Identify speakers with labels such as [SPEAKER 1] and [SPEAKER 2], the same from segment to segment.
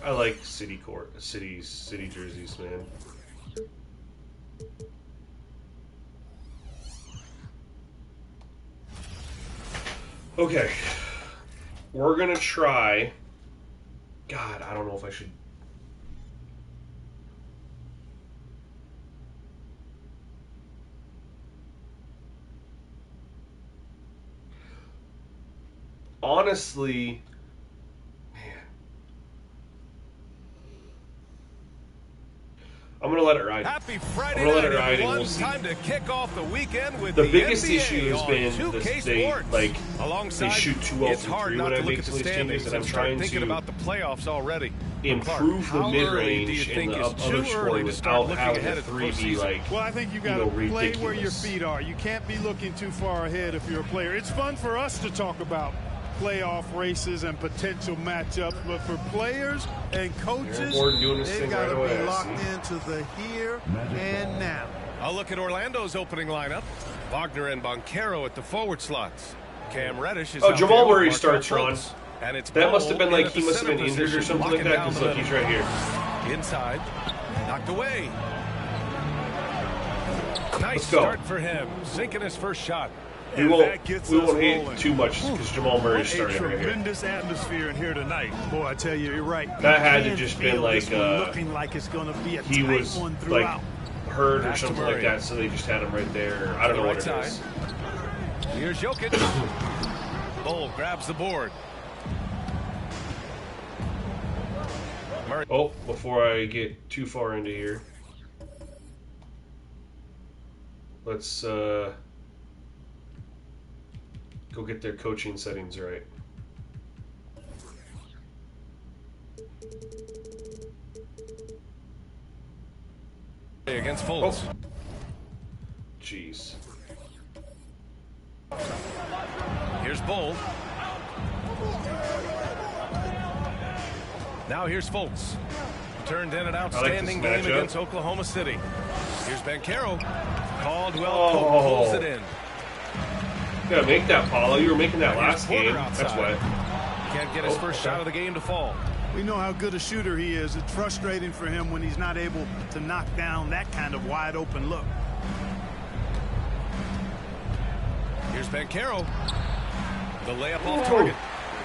[SPEAKER 1] I like city jerseys, man. Okay, we're gonna try. God, I don't know if I should. Honestly, I'm gonna let it ride.
[SPEAKER 2] Happy Friday
[SPEAKER 1] I'm gonna let it
[SPEAKER 2] night,
[SPEAKER 1] ride, and
[SPEAKER 2] everyone.
[SPEAKER 1] we'll see.
[SPEAKER 2] Time to kick off the weekend with
[SPEAKER 1] The
[SPEAKER 2] the
[SPEAKER 1] biggest
[SPEAKER 2] NBA
[SPEAKER 1] issue has
[SPEAKER 2] on
[SPEAKER 1] been
[SPEAKER 2] 2K
[SPEAKER 1] they
[SPEAKER 2] Sports.
[SPEAKER 1] like
[SPEAKER 2] Alongside,
[SPEAKER 1] they shoot too well
[SPEAKER 2] it's
[SPEAKER 1] from
[SPEAKER 2] hard
[SPEAKER 1] three
[SPEAKER 2] not
[SPEAKER 1] when I
[SPEAKER 2] to look
[SPEAKER 1] make
[SPEAKER 2] at the
[SPEAKER 1] some of these changes,
[SPEAKER 2] standings
[SPEAKER 1] and I'm
[SPEAKER 2] and start
[SPEAKER 1] trying
[SPEAKER 2] thinking
[SPEAKER 1] to
[SPEAKER 2] about the playoffs already.
[SPEAKER 1] improve the
[SPEAKER 2] How early do you
[SPEAKER 1] mid-range
[SPEAKER 2] think
[SPEAKER 1] and
[SPEAKER 2] is
[SPEAKER 1] the
[SPEAKER 2] too
[SPEAKER 1] other
[SPEAKER 2] early
[SPEAKER 1] scoring
[SPEAKER 2] to start
[SPEAKER 1] without
[SPEAKER 2] looking
[SPEAKER 1] having
[SPEAKER 2] ahead
[SPEAKER 1] the
[SPEAKER 2] at the
[SPEAKER 1] three be
[SPEAKER 2] postseason?
[SPEAKER 1] like,
[SPEAKER 3] well, I think you got to play where your
[SPEAKER 1] ridiculous.
[SPEAKER 3] feet are. You can't be looking too far ahead if you're a player. It's fun for us to talk about playoff races and potential matchups, but for players and coaches, they've got to be locked into the here and now.
[SPEAKER 2] I'll look at Orlando's opening lineup. Wagner and Banchero at the forward slots. Cam Reddish is
[SPEAKER 1] Jamal Murray starts, Ron.
[SPEAKER 2] And it's
[SPEAKER 1] that must have been like
[SPEAKER 2] he
[SPEAKER 1] must have been injured or something like that, because look, he's right here.
[SPEAKER 2] Inside, knocked away. Nice
[SPEAKER 1] go.
[SPEAKER 2] start for him, sinking his first shot.
[SPEAKER 1] We won't hit too much because Jamal Murray started right here.
[SPEAKER 3] Tremendous atmosphere in here tonight. Boy, I tell you, you're right.
[SPEAKER 1] That had to just been like
[SPEAKER 3] looking like it's going to be a
[SPEAKER 1] he
[SPEAKER 3] tight
[SPEAKER 1] was
[SPEAKER 3] one throughout.
[SPEAKER 1] like hurt or something like that, so they just had him right there. I don't know what it is.
[SPEAKER 2] Here's Jokic. Bull grabs the board. Murray.
[SPEAKER 1] Oh, before I get too far into here, let's go get their coaching settings right.
[SPEAKER 2] Against Fultz.
[SPEAKER 1] Oh. Jeez.
[SPEAKER 2] Here's Bull. Now here's Fultz. Turned in an outstanding game against Oklahoma City. Here's Banchero. Caldwell Pope pulls it in.
[SPEAKER 1] You gotta make that, Paulo. You were making that last game. That's why.
[SPEAKER 2] Can't get his first shot of the game to fall.
[SPEAKER 3] We know how good a shooter he is. It's frustrating for him when he's not able to knock down that kind of wide open look.
[SPEAKER 2] Here's Banchero. The layup off target.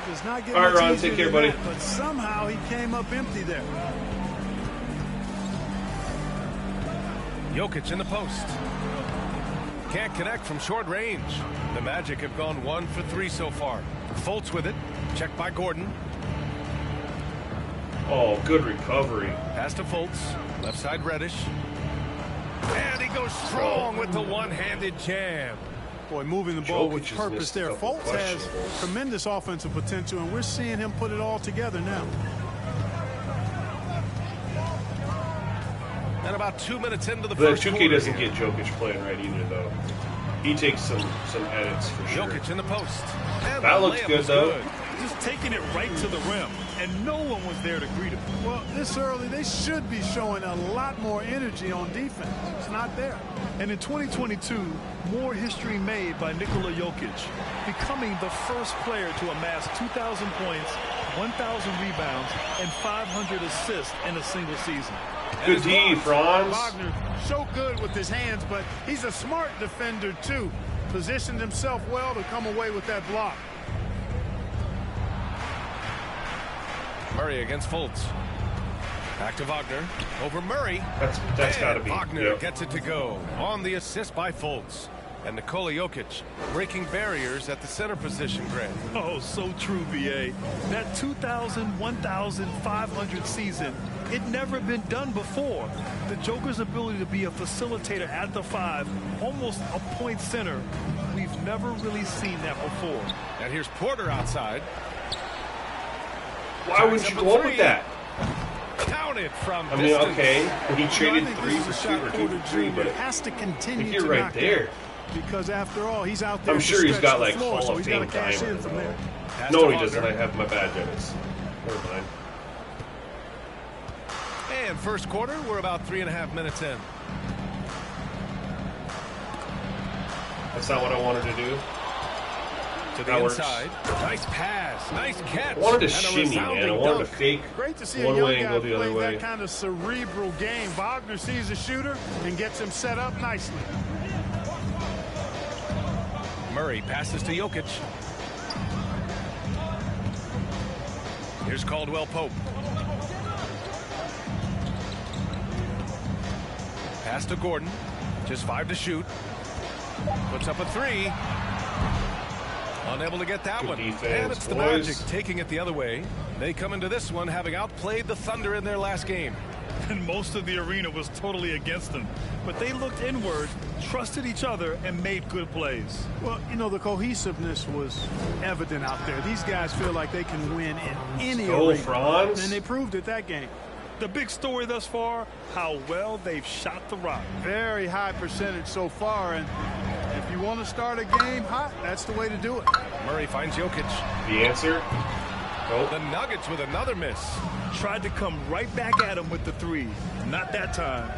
[SPEAKER 3] Does not get
[SPEAKER 1] all right,
[SPEAKER 3] much
[SPEAKER 1] Ron,
[SPEAKER 3] easier
[SPEAKER 1] take care,
[SPEAKER 3] than
[SPEAKER 1] buddy.
[SPEAKER 3] that, but somehow he came up empty there.
[SPEAKER 2] Jokic in the post. Can't connect from short range. The Magic have gone 1 for 3 so far. Fultz with it. Checked by Gordon.
[SPEAKER 1] Oh, good recovery.
[SPEAKER 2] Pass to Fultz. Left side Reddish. And he goes strong with the one-handed jam.
[SPEAKER 3] Boy, moving the ball with
[SPEAKER 1] Jokic
[SPEAKER 3] purpose there. Fultz has tremendous offensive potential, and we're seeing him put it all together now.
[SPEAKER 2] And about 2 minutes into the first quarter.
[SPEAKER 1] 2K doesn't get Jokic playing right either, though. He takes some edits for sure.
[SPEAKER 2] Jokic in the post. And
[SPEAKER 1] that looks good, though.
[SPEAKER 3] Just taking it right to the rim, and no one was there to greet him. Well, this early, they should be showing a lot more energy on defense. It's not there.
[SPEAKER 4] And in 2022, more history made by Nikola Jokic, becoming the first player to amass 2,000 points, 1,000 rebounds, and 500 assists in a single season.
[SPEAKER 1] Good D, Franz.
[SPEAKER 3] Wagner, so good with his hands, but he's a smart defender, too. Positioned himself well to come away with that block.
[SPEAKER 2] Murray against Fultz. Back to Wagner. Over Murray.
[SPEAKER 1] That's got to be.
[SPEAKER 2] Wagner gets it to go. On the assist by Fultz. And Nikola Jokic breaking barriers at the center position, Greg.
[SPEAKER 4] Oh, so true, B.A. That 2,000, 1,500 season, it never been done before. The Joker's ability to be a facilitator at the 5, almost a point center, we've never really seen that before.
[SPEAKER 2] And here's Porter outside.
[SPEAKER 1] Why would you go with that?
[SPEAKER 2] Counted from
[SPEAKER 1] I mean,
[SPEAKER 2] distance.
[SPEAKER 1] okay, he traded 3 for 2 or 2 for 3, but
[SPEAKER 3] has to continue
[SPEAKER 1] you're
[SPEAKER 3] to
[SPEAKER 1] right
[SPEAKER 3] knock
[SPEAKER 1] there.
[SPEAKER 3] Because after all, he's out there.
[SPEAKER 1] I'm sure he's got like
[SPEAKER 3] floor,
[SPEAKER 1] Hall
[SPEAKER 3] so
[SPEAKER 1] of
[SPEAKER 3] he's got to
[SPEAKER 1] Fame
[SPEAKER 3] cash
[SPEAKER 1] time.
[SPEAKER 3] in from there.
[SPEAKER 1] No, he doesn't. I have my bad debits. Never mind.
[SPEAKER 2] And first quarter, we're about 3.5 minutes in.
[SPEAKER 1] That's not what I wanted to do.
[SPEAKER 2] To the inside. Nice pass. Nice catch.
[SPEAKER 1] I wanted to shimmy, man. I wanted to fake
[SPEAKER 3] Great to see
[SPEAKER 1] one
[SPEAKER 3] a young
[SPEAKER 1] way and
[SPEAKER 3] guy
[SPEAKER 1] go the other
[SPEAKER 3] play
[SPEAKER 1] way.
[SPEAKER 3] that kind of cerebral game. Wagner sees a shooter and gets him set up nicely.
[SPEAKER 2] Murray passes to Jokic. Here's Caldwell Pope. Pass to Gordon. Just 5 to shoot. Puts up a 3. Unable to get that one.
[SPEAKER 1] Defense,
[SPEAKER 2] and it's the
[SPEAKER 1] boys.
[SPEAKER 2] Magic taking it the other way. They come into this one having outplayed the Thunder in their last game.
[SPEAKER 4] And most of the arena was totally against them. But they looked inward, trusted each other, and made good plays.
[SPEAKER 3] Well, you know, the cohesiveness was evident out there. These guys feel like they can win in any arena.
[SPEAKER 1] Franz.
[SPEAKER 3] And they proved it that game.
[SPEAKER 4] The big story thus far, how well they've shot the rock.
[SPEAKER 3] Very high percentage so far, and if you want to start a game hot, that's the way to do it.
[SPEAKER 2] Murray finds Jokic.
[SPEAKER 1] The answer? Nope.
[SPEAKER 2] The Nuggets with another miss.
[SPEAKER 4] Tried to come right back at him with the 3. Not that time.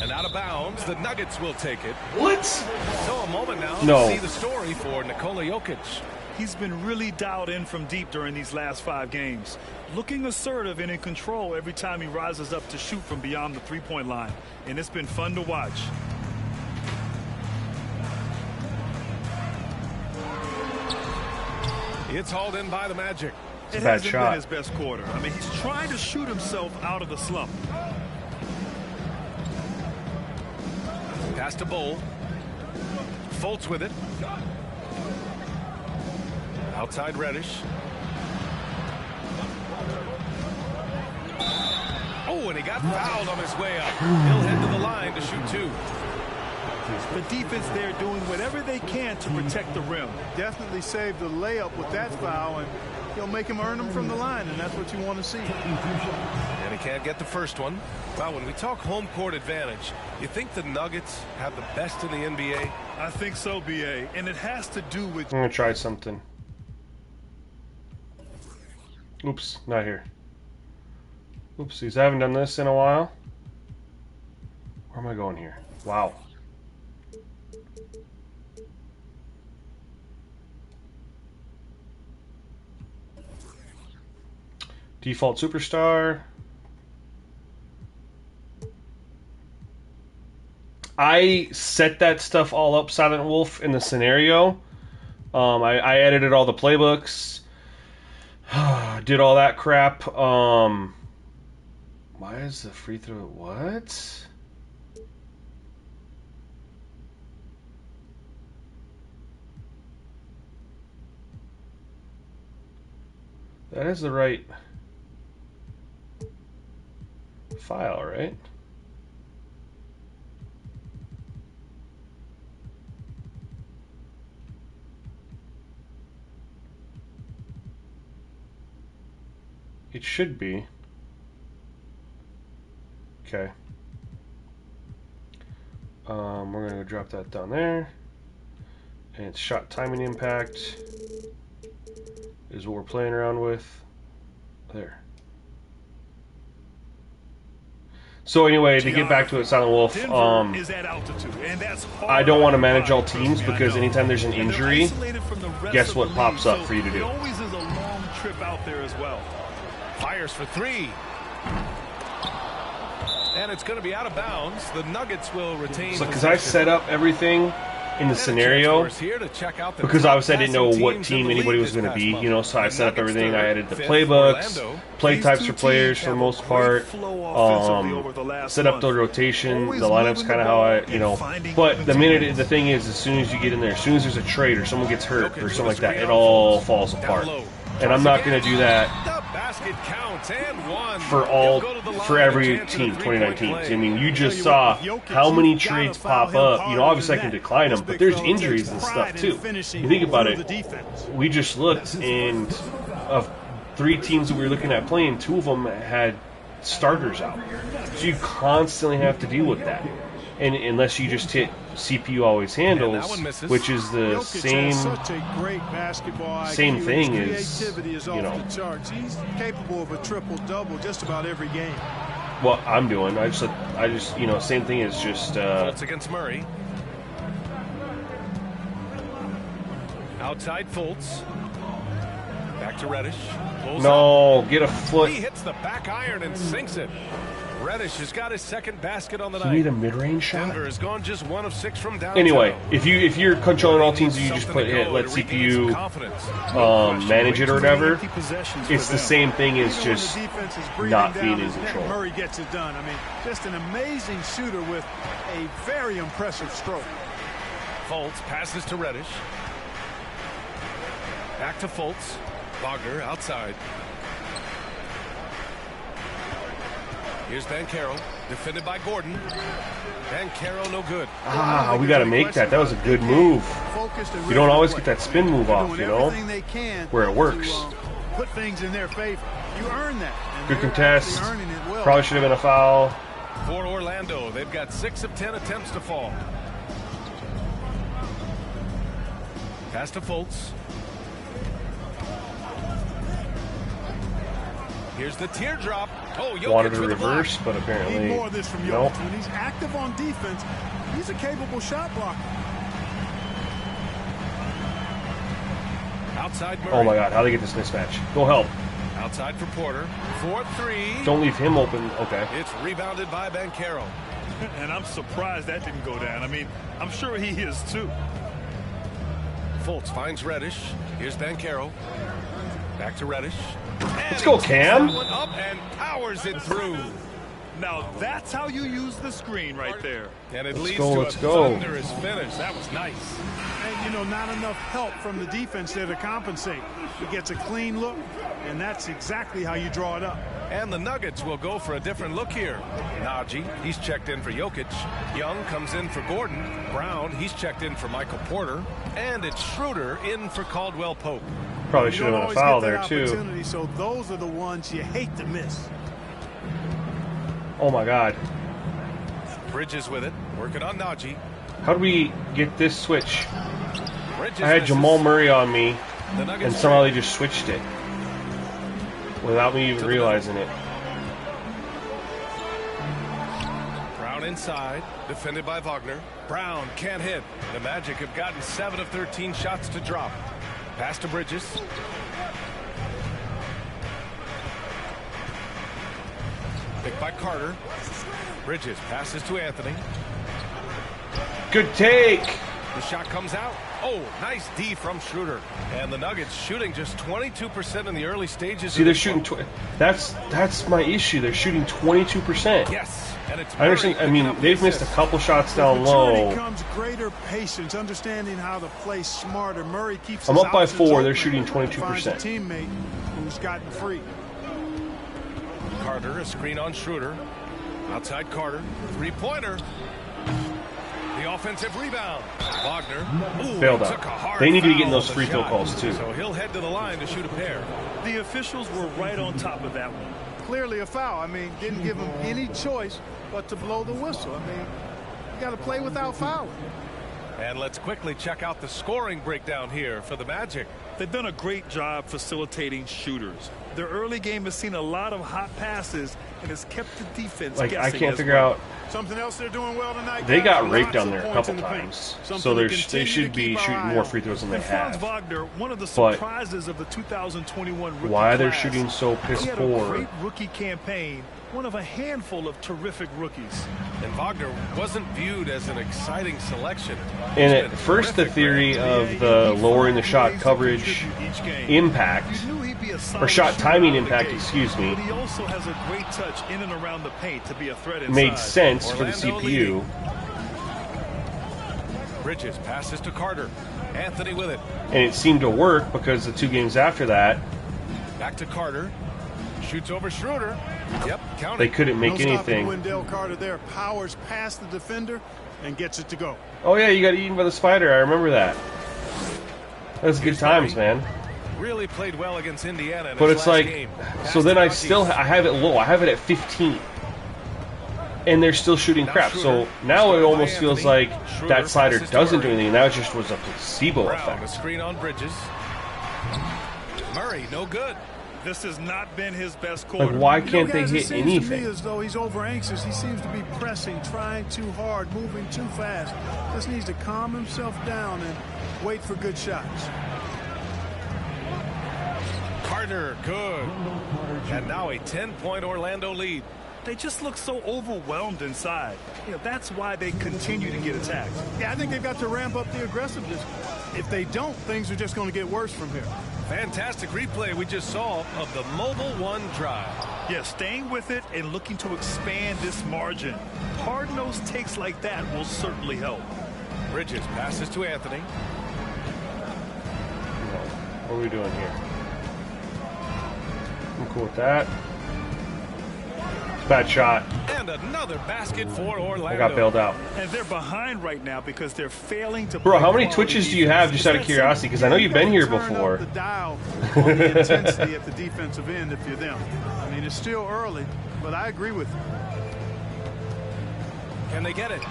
[SPEAKER 2] And out of bounds, the Nuggets will take it.
[SPEAKER 1] What?
[SPEAKER 2] So a moment now
[SPEAKER 1] No.
[SPEAKER 2] to see the story for Nikola Jokic.
[SPEAKER 4] He's been really dialed in from deep during these last 5 games. Looking assertive and in control every time he rises up to shoot from beyond the three-point line. And it's been fun to watch.
[SPEAKER 2] It's hauled in by the Magic.
[SPEAKER 4] It
[SPEAKER 1] bad
[SPEAKER 4] hasn't
[SPEAKER 1] shot.
[SPEAKER 4] been his best quarter. I mean, he's trying to shoot himself out of the slump.
[SPEAKER 2] Pass to Bull. Fultz with it. Outside Reddish. Oh, and he got fouled on his way up. He'll head to the line to shoot 2.
[SPEAKER 4] The defense there doing whatever they can to protect the rim.
[SPEAKER 3] Definitely saved the layup with that foul, and he'll make him earn them from the line, and that's what you want to see.
[SPEAKER 2] And he can't get the first one. Well, when we talk home court advantage, you think the Nuggets have the best in the NBA?
[SPEAKER 4] I think so, B.A., and it has to do with...
[SPEAKER 1] I'm going to try something. Oops, not here. Oopsies, I haven't done this in a while. Where am I going here? Wow. Default superstar. I set that stuff all up, Silent Wolf, in the scenario. I edited all the playbooks. Did all that crap. Why is the free throw... What? That is the right file, right? It should be. Okay. We're going to drop that down there. And it's shot timing impact is what we're playing around with. There. So anyway, to get back to it, Silent Wolf,
[SPEAKER 4] is at altitude, and that's
[SPEAKER 1] I don't want to manage all teams because anytime there's an injury, guess what pops up for you to do?
[SPEAKER 4] It always is a long trip out there as well.
[SPEAKER 2] Fires for 3. And it's going to be out of bounds. The Nuggets will retain.
[SPEAKER 1] So because I set up everything in the scenario, because obviously I didn't know what team anybody was going to be, you know, so I set up everything. I added the playbooks, play types for players for the most part, set up the rotation, the lineups kind of how I, you know, but the thing is, as soon as you get in there, as soon as there's a trade or someone gets hurt or something like that, it all falls apart. And I'm not going to do that for every team 2019. I mean, you just saw how many trades pop up. You know, obviously I can decline them, but there's injuries and stuff too. You think about it, we just looked, and of 3 teams that we were looking at playing, 2 of them had starters out. So you constantly have to deal with that. And unless you just hit CPU always handles, which is the same thing as, you know.
[SPEAKER 3] He's capable of a triple-double just about every game.
[SPEAKER 1] What I'm doing, I just, you know, same thing as just.
[SPEAKER 2] It's against Murray. Outside Fultz. Back to Reddish.
[SPEAKER 1] No, get a foot.
[SPEAKER 2] He hits the back iron and sinks it. Reddish has got his second basket on the night.
[SPEAKER 1] You need a mid-range shot.
[SPEAKER 2] Denver has gone just 1 of 6 from downtown.
[SPEAKER 1] Anyway, if you're controlling all teams, you just put hit, let CPU manage it or whatever. It's the same thing as just not being in control.
[SPEAKER 3] Murray gets it done. I mean, just an amazing shooter with a very impressive stroke.
[SPEAKER 2] Fultz passes to Reddish. Back to Fultz. Wagner outside. Here's Banchero, defended by Gordon. Banchero no good.
[SPEAKER 1] Ah, we got to make that. That was a good move. You don't always get that spin move off, you know, where it works.
[SPEAKER 3] Put things in their favor. You earn that.
[SPEAKER 1] Good contest. Probably should have been a foul.
[SPEAKER 2] For Orlando, they've got 6 of 10 attempts to fall. Pass to Fultz. Here's the teardrop. Oh, Jokic
[SPEAKER 1] wanted to reverse, but apparently
[SPEAKER 3] need more of this from Jokic.
[SPEAKER 1] Nope.
[SPEAKER 3] When he's active on defense, he's a capable shot blocker.
[SPEAKER 2] Outside Murray.
[SPEAKER 1] Oh my God, how they get this mismatch? Go help.
[SPEAKER 2] Outside for Porter. 4-3.
[SPEAKER 1] Don't leave him open. Okay.
[SPEAKER 2] It's rebounded by Banchero.
[SPEAKER 4] And I'm surprised that didn't go down. I mean, I'm sure he is too.
[SPEAKER 2] Fultz finds Reddish. Here's Banchero. Back to Reddish.
[SPEAKER 1] Let's go, Cam.
[SPEAKER 2] One up and powers it through.
[SPEAKER 4] Now that's how you use the screen right there.
[SPEAKER 2] And it
[SPEAKER 1] Let's
[SPEAKER 2] leads
[SPEAKER 1] go,
[SPEAKER 2] to
[SPEAKER 1] let's
[SPEAKER 2] a
[SPEAKER 1] go.
[SPEAKER 2] thunderous finish. That was nice.
[SPEAKER 3] And, you know, not enough help from the defense there to compensate. He gets a clean look, and that's exactly how you draw it up.
[SPEAKER 2] And the Nuggets will go for a different look here. Najee, he's checked in for Jokic. Young comes in for Gordon. Brown, he's checked in for Michael Porter. And it's Schroeder in for Caldwell Pope.
[SPEAKER 1] Probably should have been a foul there, too.
[SPEAKER 3] So those are the ones you hate to miss.
[SPEAKER 1] Oh, my God.
[SPEAKER 2] Bridges with it, working on Najee.
[SPEAKER 1] How do we get this switch?
[SPEAKER 2] Bridges
[SPEAKER 1] I had
[SPEAKER 2] misses.
[SPEAKER 1] Jamal Murray on me,
[SPEAKER 2] The
[SPEAKER 1] and
[SPEAKER 2] Nuggets
[SPEAKER 1] somehow
[SPEAKER 2] trade.
[SPEAKER 1] they just switched it without me even realizing it.
[SPEAKER 2] Brown inside, defended by Wagner. Brown can't hit. The Magic have gotten 7 of 13 shots to drop. Pass to Bridges. Picked by Carter. Bridges passes to Anthony.
[SPEAKER 1] Good take.
[SPEAKER 2] The shot comes out. Oh, nice D from Schroeder. And the Nuggets shooting just 22% in the early stages.
[SPEAKER 1] See, they're shooting. That's my issue. They're shooting 22%.
[SPEAKER 2] Yes, and it's
[SPEAKER 1] I understand. I mean, they've missed a couple shots down low.
[SPEAKER 3] Comes greater patience, understanding how to play smarter. Murray keeps.
[SPEAKER 1] I'm up by 4.
[SPEAKER 3] open,
[SPEAKER 1] They're shooting
[SPEAKER 3] finds a
[SPEAKER 1] 22%.
[SPEAKER 3] teammate who's gotten free.
[SPEAKER 2] Carter, a screen on Schroeder. Outside Carter, 3-pointer. The offensive rebound. Wagner. Ooh,
[SPEAKER 1] Failed
[SPEAKER 2] took
[SPEAKER 1] out.
[SPEAKER 2] a hard
[SPEAKER 1] They need to be
[SPEAKER 2] foul
[SPEAKER 1] getting those
[SPEAKER 2] on the
[SPEAKER 1] free throw
[SPEAKER 2] shot.
[SPEAKER 1] calls, too.
[SPEAKER 2] So he'll head to the line to shoot a pair.
[SPEAKER 4] The officials were right on top of that one.
[SPEAKER 3] Clearly a foul. I mean, didn't give him any choice but to blow the whistle. I mean, you got to play without fouling.
[SPEAKER 2] And let's quickly check out the scoring breakdown here for the Magic.
[SPEAKER 4] They've done a great job facilitating shooters. Their early game has seen a lot of hot passes and has kept the defense
[SPEAKER 1] Like,
[SPEAKER 4] guessing.
[SPEAKER 1] I can't
[SPEAKER 4] as
[SPEAKER 1] figure
[SPEAKER 4] well.
[SPEAKER 1] out.
[SPEAKER 3] Something else they're doing well tonight.
[SPEAKER 1] They
[SPEAKER 3] guys,
[SPEAKER 1] got raped
[SPEAKER 3] lots
[SPEAKER 1] down
[SPEAKER 3] of
[SPEAKER 1] there a
[SPEAKER 3] points
[SPEAKER 1] couple
[SPEAKER 3] in the paint.
[SPEAKER 1] times,
[SPEAKER 3] Something
[SPEAKER 1] so
[SPEAKER 3] to
[SPEAKER 1] they
[SPEAKER 3] continue
[SPEAKER 1] should
[SPEAKER 3] to
[SPEAKER 1] be
[SPEAKER 3] keep our
[SPEAKER 1] shooting
[SPEAKER 3] eye
[SPEAKER 1] more
[SPEAKER 3] on.
[SPEAKER 1] free throws than they
[SPEAKER 4] And Franz
[SPEAKER 1] have.
[SPEAKER 4] Wagner, one of the
[SPEAKER 1] But
[SPEAKER 4] surprises of the 2021 rookie
[SPEAKER 1] why they're
[SPEAKER 4] class.
[SPEAKER 1] shooting so piss
[SPEAKER 4] He had
[SPEAKER 1] poor.
[SPEAKER 4] a great rookie campaign, one of a handful of terrific rookies.
[SPEAKER 2] And Wagner wasn't viewed as an exciting selection.
[SPEAKER 1] And
[SPEAKER 2] He's
[SPEAKER 1] at
[SPEAKER 2] been
[SPEAKER 1] first, the
[SPEAKER 2] terrific
[SPEAKER 1] theory of the lowering the shot coverage impact,
[SPEAKER 4] You knew he'd be a
[SPEAKER 1] or
[SPEAKER 4] solid
[SPEAKER 1] shot
[SPEAKER 4] shooter
[SPEAKER 1] timing
[SPEAKER 4] out of the
[SPEAKER 1] impact,
[SPEAKER 4] gate,
[SPEAKER 1] excuse me,
[SPEAKER 4] but he also has a great touch in and around the paint to be a threat inside.
[SPEAKER 1] made sense for the
[SPEAKER 2] Orlando
[SPEAKER 1] CPU.
[SPEAKER 2] leading. Bridges passes to Carter. Anthony with it.
[SPEAKER 1] And it seemed to work because the 2 games after that,
[SPEAKER 2] Back to Carter. Shoots over Schroeder. Yep, count
[SPEAKER 1] they
[SPEAKER 2] it.
[SPEAKER 1] couldn't make
[SPEAKER 3] No stopping
[SPEAKER 1] anything.
[SPEAKER 3] Wendell Carter there powers past the defender and gets it to go.
[SPEAKER 1] Oh yeah, you got eaten by the spider. I remember that. That was good times, man.
[SPEAKER 2] Really played well against Indiana in
[SPEAKER 1] But
[SPEAKER 2] his
[SPEAKER 1] it's
[SPEAKER 2] last
[SPEAKER 1] like,
[SPEAKER 2] game.
[SPEAKER 1] so then I
[SPEAKER 2] Passed to
[SPEAKER 1] still
[SPEAKER 2] Najee.
[SPEAKER 1] I have it low. I have it at 15, and they're still shooting
[SPEAKER 2] Now
[SPEAKER 1] crap.
[SPEAKER 2] Schroeder,
[SPEAKER 1] So now it
[SPEAKER 2] started by
[SPEAKER 1] almost feels
[SPEAKER 2] Anthony.
[SPEAKER 1] like
[SPEAKER 2] Schroeder
[SPEAKER 1] that slider
[SPEAKER 2] passes to
[SPEAKER 1] doesn't do
[SPEAKER 2] Murray.
[SPEAKER 1] anything. That just was a placebo
[SPEAKER 2] Brown, a
[SPEAKER 1] effect.
[SPEAKER 2] screen on Bridges. Murray, no good.
[SPEAKER 4] This has not been his best quarter.
[SPEAKER 1] Like, why can't they
[SPEAKER 3] guys,
[SPEAKER 1] hit
[SPEAKER 3] it seems
[SPEAKER 1] anything?
[SPEAKER 3] to me as though he's over anxious. He seems to be pressing, trying too hard, moving too fast. Just needs to calm himself down and wait for good shots.
[SPEAKER 2] Carter, good. And now a 10-point Orlando lead.
[SPEAKER 4] They just look so overwhelmed inside. You know, that's why they continue to get attacked.
[SPEAKER 3] Yeah, I think they've got to ramp up the aggressiveness. If they don't, things are just going to get worse from here.
[SPEAKER 2] Fantastic replay we just saw of the Mobile One drive.
[SPEAKER 4] Yeah, staying with it and looking to expand this margin. Hard-nosed takes like that will certainly help.
[SPEAKER 2] Bridges passes to Anthony.
[SPEAKER 1] What are we doing here? I'm cool with that. Bad shot.
[SPEAKER 2] And another basket for Orlando.
[SPEAKER 1] I got bailed out.
[SPEAKER 4] And they're behind right now because they're failing to.
[SPEAKER 1] Bro, how many twitches do you have, just out of curiosity? Because I know you've been here before.
[SPEAKER 3] Turn up the dial on the intensity at the defensive end if you're them. I mean, it's still early, but I agree with you.
[SPEAKER 2] Can they get it?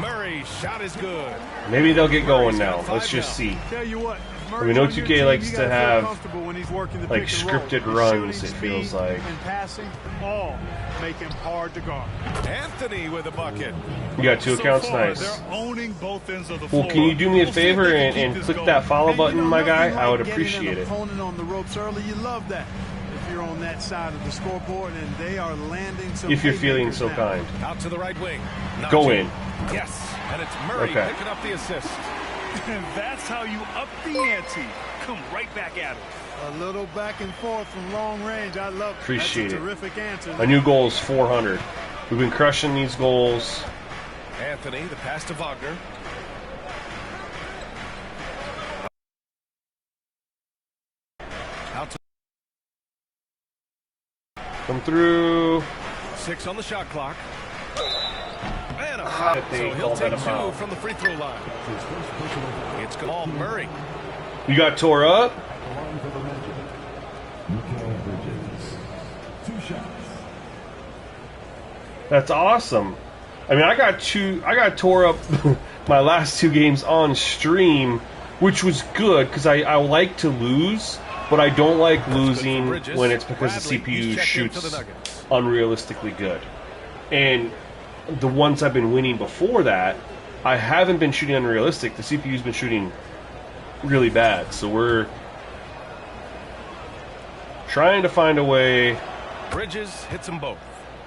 [SPEAKER 2] Murray's shot is good.
[SPEAKER 1] Maybe they'll get going now. Let's just see.
[SPEAKER 3] Tell you what,
[SPEAKER 1] We know 2K likes to have
[SPEAKER 3] like
[SPEAKER 1] like scripted runs, it feels like.
[SPEAKER 3] And passing, all make him hard to guard.
[SPEAKER 2] Anthony with a bucket.
[SPEAKER 1] You got 2 accounts,
[SPEAKER 4] So far,
[SPEAKER 1] nice.
[SPEAKER 4] They're owning both ends of the floor.
[SPEAKER 1] Well, can you do me a
[SPEAKER 4] We'll see if
[SPEAKER 1] favor
[SPEAKER 4] they can
[SPEAKER 1] and
[SPEAKER 4] keep this
[SPEAKER 1] click
[SPEAKER 4] going.
[SPEAKER 1] that follow button, my guy?
[SPEAKER 3] Nothing
[SPEAKER 1] I would
[SPEAKER 3] like
[SPEAKER 1] appreciate
[SPEAKER 3] getting
[SPEAKER 1] it.
[SPEAKER 3] an opponent on the ropes early, you love that. If you're on that side of the scoreboard and they are landing some
[SPEAKER 1] If you're feeling
[SPEAKER 3] haymakers
[SPEAKER 1] so
[SPEAKER 3] now.
[SPEAKER 1] kind.
[SPEAKER 2] Out to the right wing.
[SPEAKER 1] Go
[SPEAKER 2] Najee.
[SPEAKER 1] in.
[SPEAKER 2] Yes. And it's Murray
[SPEAKER 1] Okay.
[SPEAKER 2] picking up the assist.
[SPEAKER 4] And that's how you up the ante. Come right back at it.
[SPEAKER 3] A little back and forth from long range. I love it.
[SPEAKER 1] Appreciate
[SPEAKER 3] That's a
[SPEAKER 1] it.
[SPEAKER 3] terrific answer.
[SPEAKER 1] A new goal is 400. We've been crushing these goals.
[SPEAKER 2] Anthony, the pass to Wagner. Out to
[SPEAKER 1] Come through.
[SPEAKER 2] 6 on the shot clock. And a
[SPEAKER 1] That
[SPEAKER 2] foul.
[SPEAKER 1] they
[SPEAKER 2] So he'll
[SPEAKER 1] called that
[SPEAKER 2] take
[SPEAKER 1] a
[SPEAKER 2] 2
[SPEAKER 1] foul.
[SPEAKER 2] from the free throw line. It's Jamal Murray.
[SPEAKER 1] You got tore up? That's awesome. I mean, I got tore up my last 2 games on stream, which was good because I like to lose, but I don't like losing when it's because the CPU shoots unrealistically good. And the ones I've been winning before that, I haven't been shooting unrealistic. The CPU's been shooting really bad. So we're trying to find a way
[SPEAKER 2] Bridges hits them both.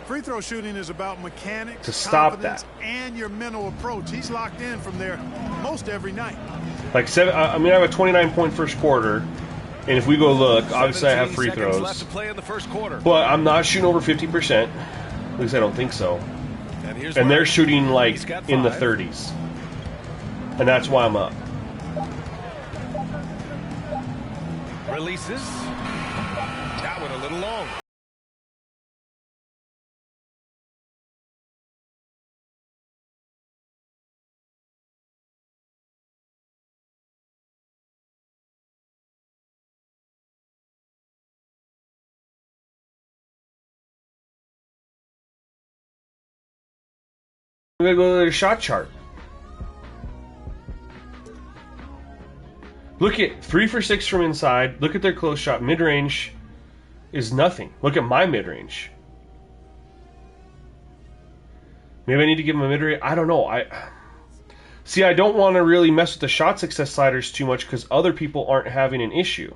[SPEAKER 3] Free throw shooting is about mechanics,
[SPEAKER 1] to stop
[SPEAKER 3] confidence,
[SPEAKER 1] that.
[SPEAKER 3] and your mental approach. He's locked in from there most every night.
[SPEAKER 1] Like I mean, I have a 29-point first quarter, and if we go look, obviously I have
[SPEAKER 2] 17
[SPEAKER 1] free
[SPEAKER 2] seconds left
[SPEAKER 1] throws,
[SPEAKER 2] to play in the first quarter.
[SPEAKER 1] but I'm not shooting over 50%. At least I don't think so.
[SPEAKER 2] Here's
[SPEAKER 1] And they're
[SPEAKER 2] Murray.
[SPEAKER 1] shooting like
[SPEAKER 2] He's got
[SPEAKER 1] in the
[SPEAKER 2] 5.
[SPEAKER 1] 30s, and that's why I'm up.
[SPEAKER 2] Releases. That one a little long.
[SPEAKER 1] I'm gonna go to the shot chart. Look at 3 for 6 from inside. Look at their close shot. Mid range is nothing. Look at my mid range. Maybe I need to give them a mid range. I don't know. I don't want to really mess with the shot success sliders too much because other people aren't having an issue.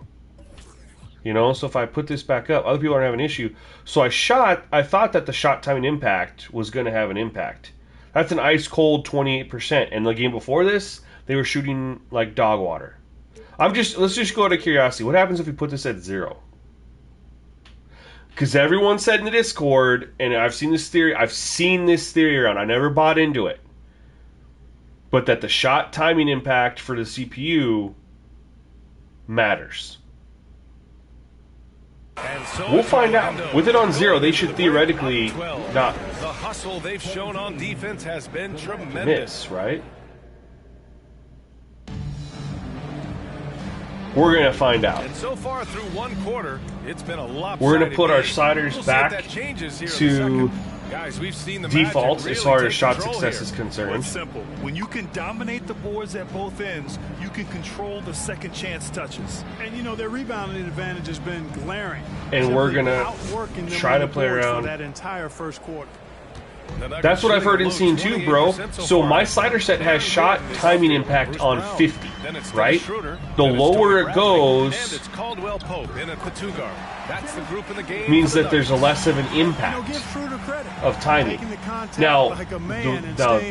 [SPEAKER 1] You know, so if I put this back up, other people aren't having an issue. So I thought that the shot timing impact was going to have an impact. That's an ice cold 28%. And the game before this, they were shooting like dog water. Let's just go out of curiosity. What happens if we put this at 0? Because everyone said in the Discord, and I've seen this theory around. I never bought into it. But that the shot timing impact for the CPU matters.
[SPEAKER 2] And so
[SPEAKER 1] We'll find out. With it on 0, they should theoretically not
[SPEAKER 2] The hustle they've shown on defense has been tremendous.
[SPEAKER 1] miss, right? We're going to find out.
[SPEAKER 2] And so far through one quarter, it's been a lot.
[SPEAKER 1] We're going to put our sliders back to
[SPEAKER 2] Guys, we've seen the
[SPEAKER 1] default
[SPEAKER 2] really
[SPEAKER 1] as far as shot
[SPEAKER 2] control
[SPEAKER 1] success
[SPEAKER 2] here.
[SPEAKER 1] is concerned.
[SPEAKER 4] Well, it's simple. When you can dominate the boards at both ends, you can control the second chance touches.
[SPEAKER 3] And, you know, their rebounding advantage has been glaring.
[SPEAKER 1] And we're going to try to play around.
[SPEAKER 3] That entire first quarter.
[SPEAKER 1] That's what I've heard and seen too, bro. So my slider set has shot timing impact on 50, right? The lower it goes means that there's a less of an impact of timing. Now,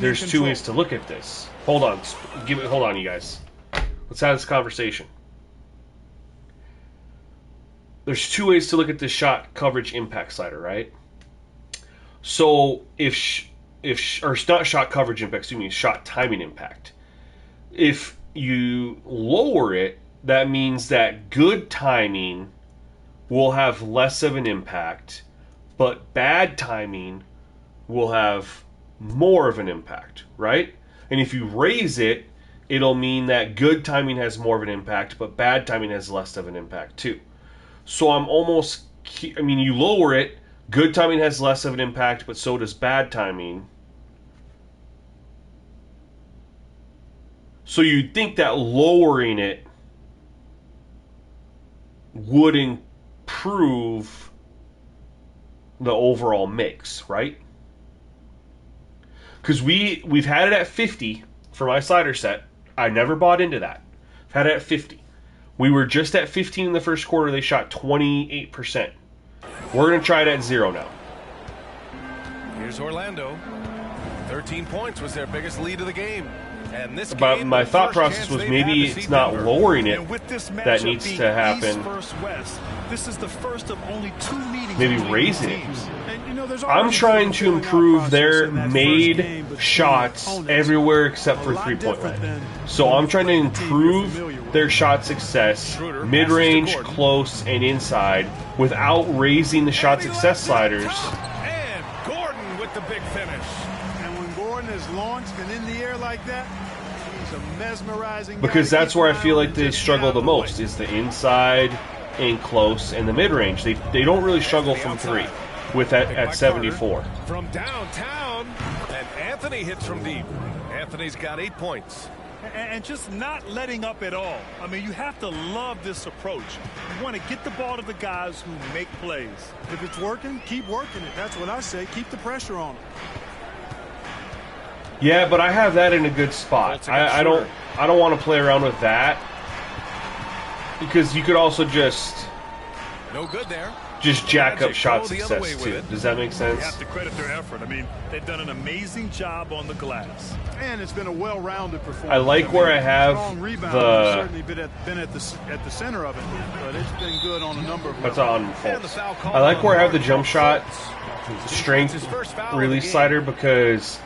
[SPEAKER 1] there's two ways to look at this. Hold on, you guys. Let's have this conversation. There's two ways to look at this shot coverage impact slider, right? So or not shot coverage impact, excuse me, shot timing impact. If you lower it, that means that good timing will have less of an impact, but bad timing will have more of an impact, right? And if you raise it, it'll mean that good timing has more of an impact, but bad timing has less of an impact too. So you lower it, good timing has less of an impact, but so does bad timing. So you'd think that lowering it would improve the overall mix, right? Because we've had it at 50 for my slider set. I never bought into that. I've had it at 50. We were just at 15 in the first quarter. They shot 28%. We're going to try it at 0 now.
[SPEAKER 2] Here's Orlando. 13 points was their biggest lead of the game. And this
[SPEAKER 1] but
[SPEAKER 2] game,
[SPEAKER 1] my thought process was maybe it's not lowering it that needs to happen.
[SPEAKER 4] This is the first of only 2 meetings.
[SPEAKER 1] Maybe raising it. I'm trying to improve their made shots everywhere except for three-point line. So I'm trying to improve their shot success, mid-range, close, and inside without raising the shot success sliders.
[SPEAKER 2] And Gordon with the big finish.
[SPEAKER 3] And when Gordon is launched and in the air like that, he's a mesmerizing guy.
[SPEAKER 1] Because that's where I feel like they struggle the most, is the inside and close and the mid-range. They don't really struggle from 3 with that at 74.
[SPEAKER 2] From downtown, and Anthony hits from deep. Anthony's got 8 points.
[SPEAKER 4] And just not letting up at all. I mean, you have to love this approach. You want to get the ball to the guys who make plays.
[SPEAKER 3] If it's working, keep working it. That's what I say. Keep the pressure on them.
[SPEAKER 1] Yeah, but I have that in a good spot. I don't want to play around with that, because you could also just
[SPEAKER 2] no good there.
[SPEAKER 1] Just jack up shot success too. Does that make sense?
[SPEAKER 4] You have to credit their effort. I mean, they've done an amazing job on the glass.
[SPEAKER 3] And it's been a well-rounded performance.
[SPEAKER 1] I like where I have
[SPEAKER 3] certainly been at the center of it, but it's been good on a number of levels.
[SPEAKER 1] That's on faults. I like where I have the jump shot strength release slider, because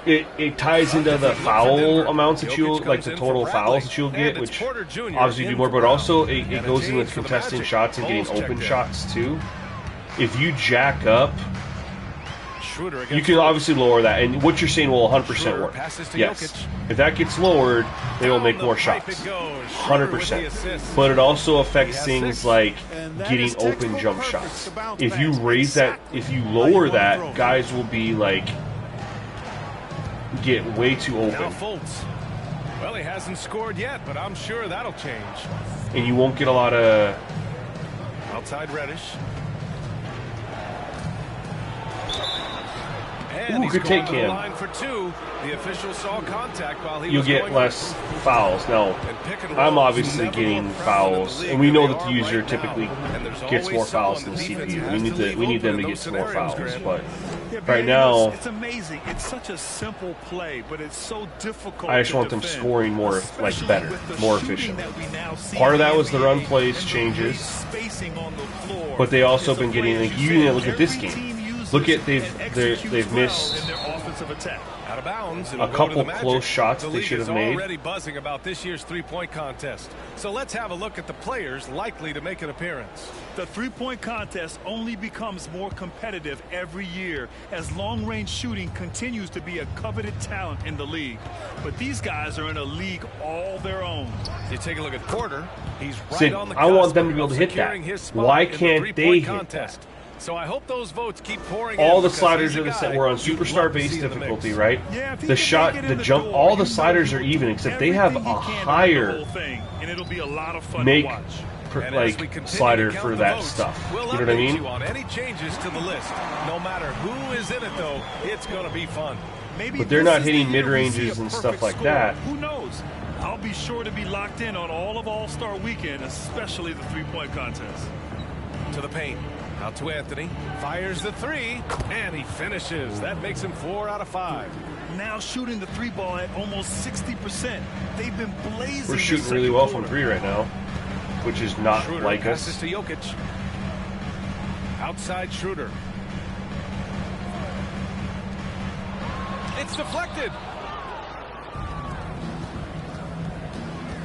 [SPEAKER 1] it ties into the foul amounts that you'll, like the total fouls that you'll get, which obviously you do more, but also it goes in with contesting shots and getting open shots too. If you jack up, you can obviously lower that, and what you're saying will 100% work. Yes. If that gets lowered, they will make more shots. 100%. But it also affects things like getting open jump shots. If you raise that, if you lower that, guys will be like, get way too open.
[SPEAKER 2] Well, he hasn't scored yet, but I'm sure that'll change.
[SPEAKER 1] And you won't get a lot of
[SPEAKER 2] outside Reddish.
[SPEAKER 1] Ooh, good take him.
[SPEAKER 2] The official saw contact while he
[SPEAKER 1] You'll get less fouls. Now, I'm obviously getting fouls, and we know that the user typically gets more fouls than the CPU. We need them to get some more fouls, but right now,
[SPEAKER 4] it's amazing. It's such a simple play, but it's so difficult.
[SPEAKER 1] I just want them scoring more, like better, more efficiently. Part of that was the run plays changes, but they also been getting. Like, you need to look at this game. Look at they've missed
[SPEAKER 2] out of bounds.
[SPEAKER 1] A couple close shots they should have made.
[SPEAKER 2] Already buzzing about this year's three-point contest. So let's have a look at the players likely to make an appearance.
[SPEAKER 4] The three-point contest only becomes more competitive every year as long-range shooting continues to be a coveted talent in the league. But these guys are in a league all their own.
[SPEAKER 2] You take a look at Porter. He's right on the cusp.
[SPEAKER 1] I want them to be able to hit that. Why can't they hit that?
[SPEAKER 2] So I hope those votes keep pouring.
[SPEAKER 1] All the sliders are the same. We're on superstar base difficulty, right?
[SPEAKER 3] Yeah,
[SPEAKER 1] the shot, the jump, all the sliders are even, except they have a higher make like slider for that stuff. You know what I mean?
[SPEAKER 2] On any changes to the list, no matter who is in it, though, it's going to be fun.
[SPEAKER 1] But they're not hitting mid ranges and stuff like that.
[SPEAKER 4] Who knows? I'll be sure to be locked in on all of All-Star Weekend, especially the three-point contest.
[SPEAKER 2] To the paint. Out to Anthony. Fires the three, and he finishes. That makes him 4 out of 5.
[SPEAKER 4] Now shooting the three ball at almost 60%. They've been blazing.
[SPEAKER 1] We're shooting really well from three right now, which is not
[SPEAKER 2] Schroeder
[SPEAKER 1] like
[SPEAKER 2] passes
[SPEAKER 1] us.
[SPEAKER 2] to Jokic. Outside Schroeder. It's deflected.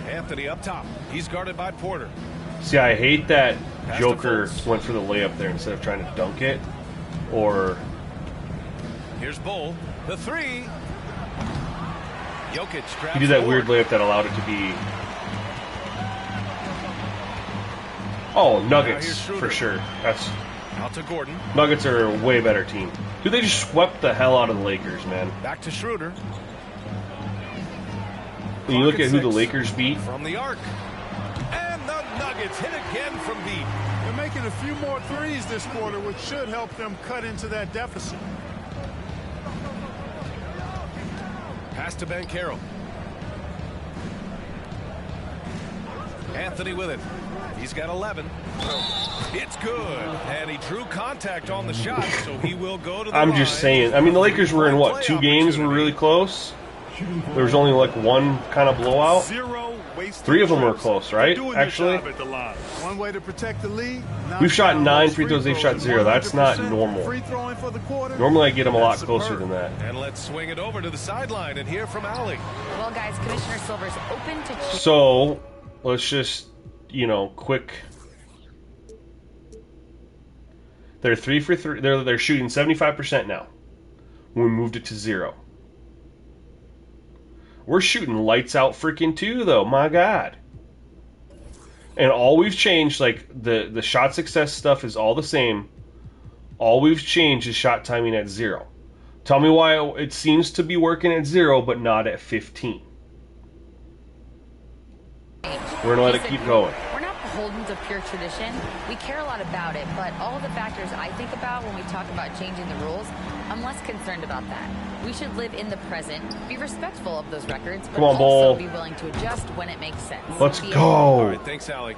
[SPEAKER 2] Anthony up top. He's guarded by Porter.
[SPEAKER 1] See, I hate that Joker went for the layup there instead of trying to dunk it. Or
[SPEAKER 2] here's Bull. The three. Jokic grabs
[SPEAKER 1] he did that
[SPEAKER 2] the
[SPEAKER 1] weird
[SPEAKER 2] board.
[SPEAKER 1] layup that allowed it to be. Oh, Nuggets for sure. That's
[SPEAKER 2] Out to Gordon.
[SPEAKER 1] Nuggets are a way better team. Dude, they just swept the hell out of the Lakers, man.
[SPEAKER 2] Back to Schroeder.
[SPEAKER 1] When you look at who the Lakers beat,
[SPEAKER 2] From the arc. And the Nuggets hit again from deep.
[SPEAKER 3] They're making a few more threes this quarter, which should help them cut into that deficit.
[SPEAKER 2] Pass to Banchero. Anthony with it. He's got 11. It's good. And he drew contact on the shot, so he will go to the
[SPEAKER 1] I'm
[SPEAKER 2] line.
[SPEAKER 1] just saying. I mean, the Lakers were in what, 2 games were really close? There was only like one kind of blowout. 3 of them were close, right? Actually,
[SPEAKER 3] One way to protect the lead.
[SPEAKER 1] we've shot 9 free throws, they've shot 0. That's not normal.
[SPEAKER 3] Free throwing for the quarter.
[SPEAKER 1] Normally I get them a lot closer than that.
[SPEAKER 2] And let's swing it over to the sideline and hear from Allie.
[SPEAKER 5] Well, guys, Commissioner Silver's open to choose.
[SPEAKER 1] So, let's just, you know, quick. They're 3 for 3. They're shooting 75% now. We moved it to 0. We're shooting lights out freaking 2, though. My God. And all we've changed, like, the shot success stuff is all the same. All we've changed is shot timing at 0. Tell me why it seems to be working at 0, but not at 15. We're going to let it keep going.
[SPEAKER 5] We're not beholden to pure tradition. We care a lot about it, but all of the factors I think about when we talk about changing the rules, I'm less concerned about that. We should live in the present, be respectful of those records, but
[SPEAKER 1] Come on,
[SPEAKER 5] also
[SPEAKER 1] Bull.
[SPEAKER 5] be willing to adjust when it makes sense.
[SPEAKER 1] Let's
[SPEAKER 5] Be-
[SPEAKER 1] go.
[SPEAKER 2] All right, thanks, Allie.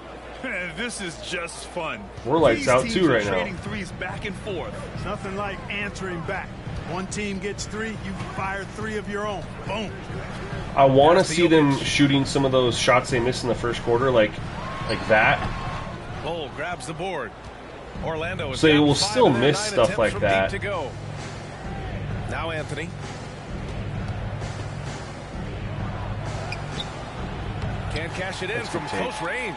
[SPEAKER 4] This is just fun.
[SPEAKER 1] We're lights
[SPEAKER 4] These
[SPEAKER 1] out
[SPEAKER 4] teams
[SPEAKER 1] too
[SPEAKER 4] are
[SPEAKER 1] right now.
[SPEAKER 4] trading threes back and forth.
[SPEAKER 3] Nothing like answering back. One team gets 3, you fire 3 of your own. Boom.
[SPEAKER 1] I want to see them shooting some of those shots they missed in the first quarter, like that.
[SPEAKER 2] Bull grabs the board. Orlando is
[SPEAKER 1] So they
[SPEAKER 2] down
[SPEAKER 1] will
[SPEAKER 2] 5
[SPEAKER 1] still
[SPEAKER 2] in their
[SPEAKER 1] miss
[SPEAKER 2] 9
[SPEAKER 1] stuff
[SPEAKER 2] attempts
[SPEAKER 1] like
[SPEAKER 2] from
[SPEAKER 1] that.
[SPEAKER 2] deep to go. Now Anthony. Can't cash it in
[SPEAKER 1] That's
[SPEAKER 2] from
[SPEAKER 1] good take.
[SPEAKER 2] close range.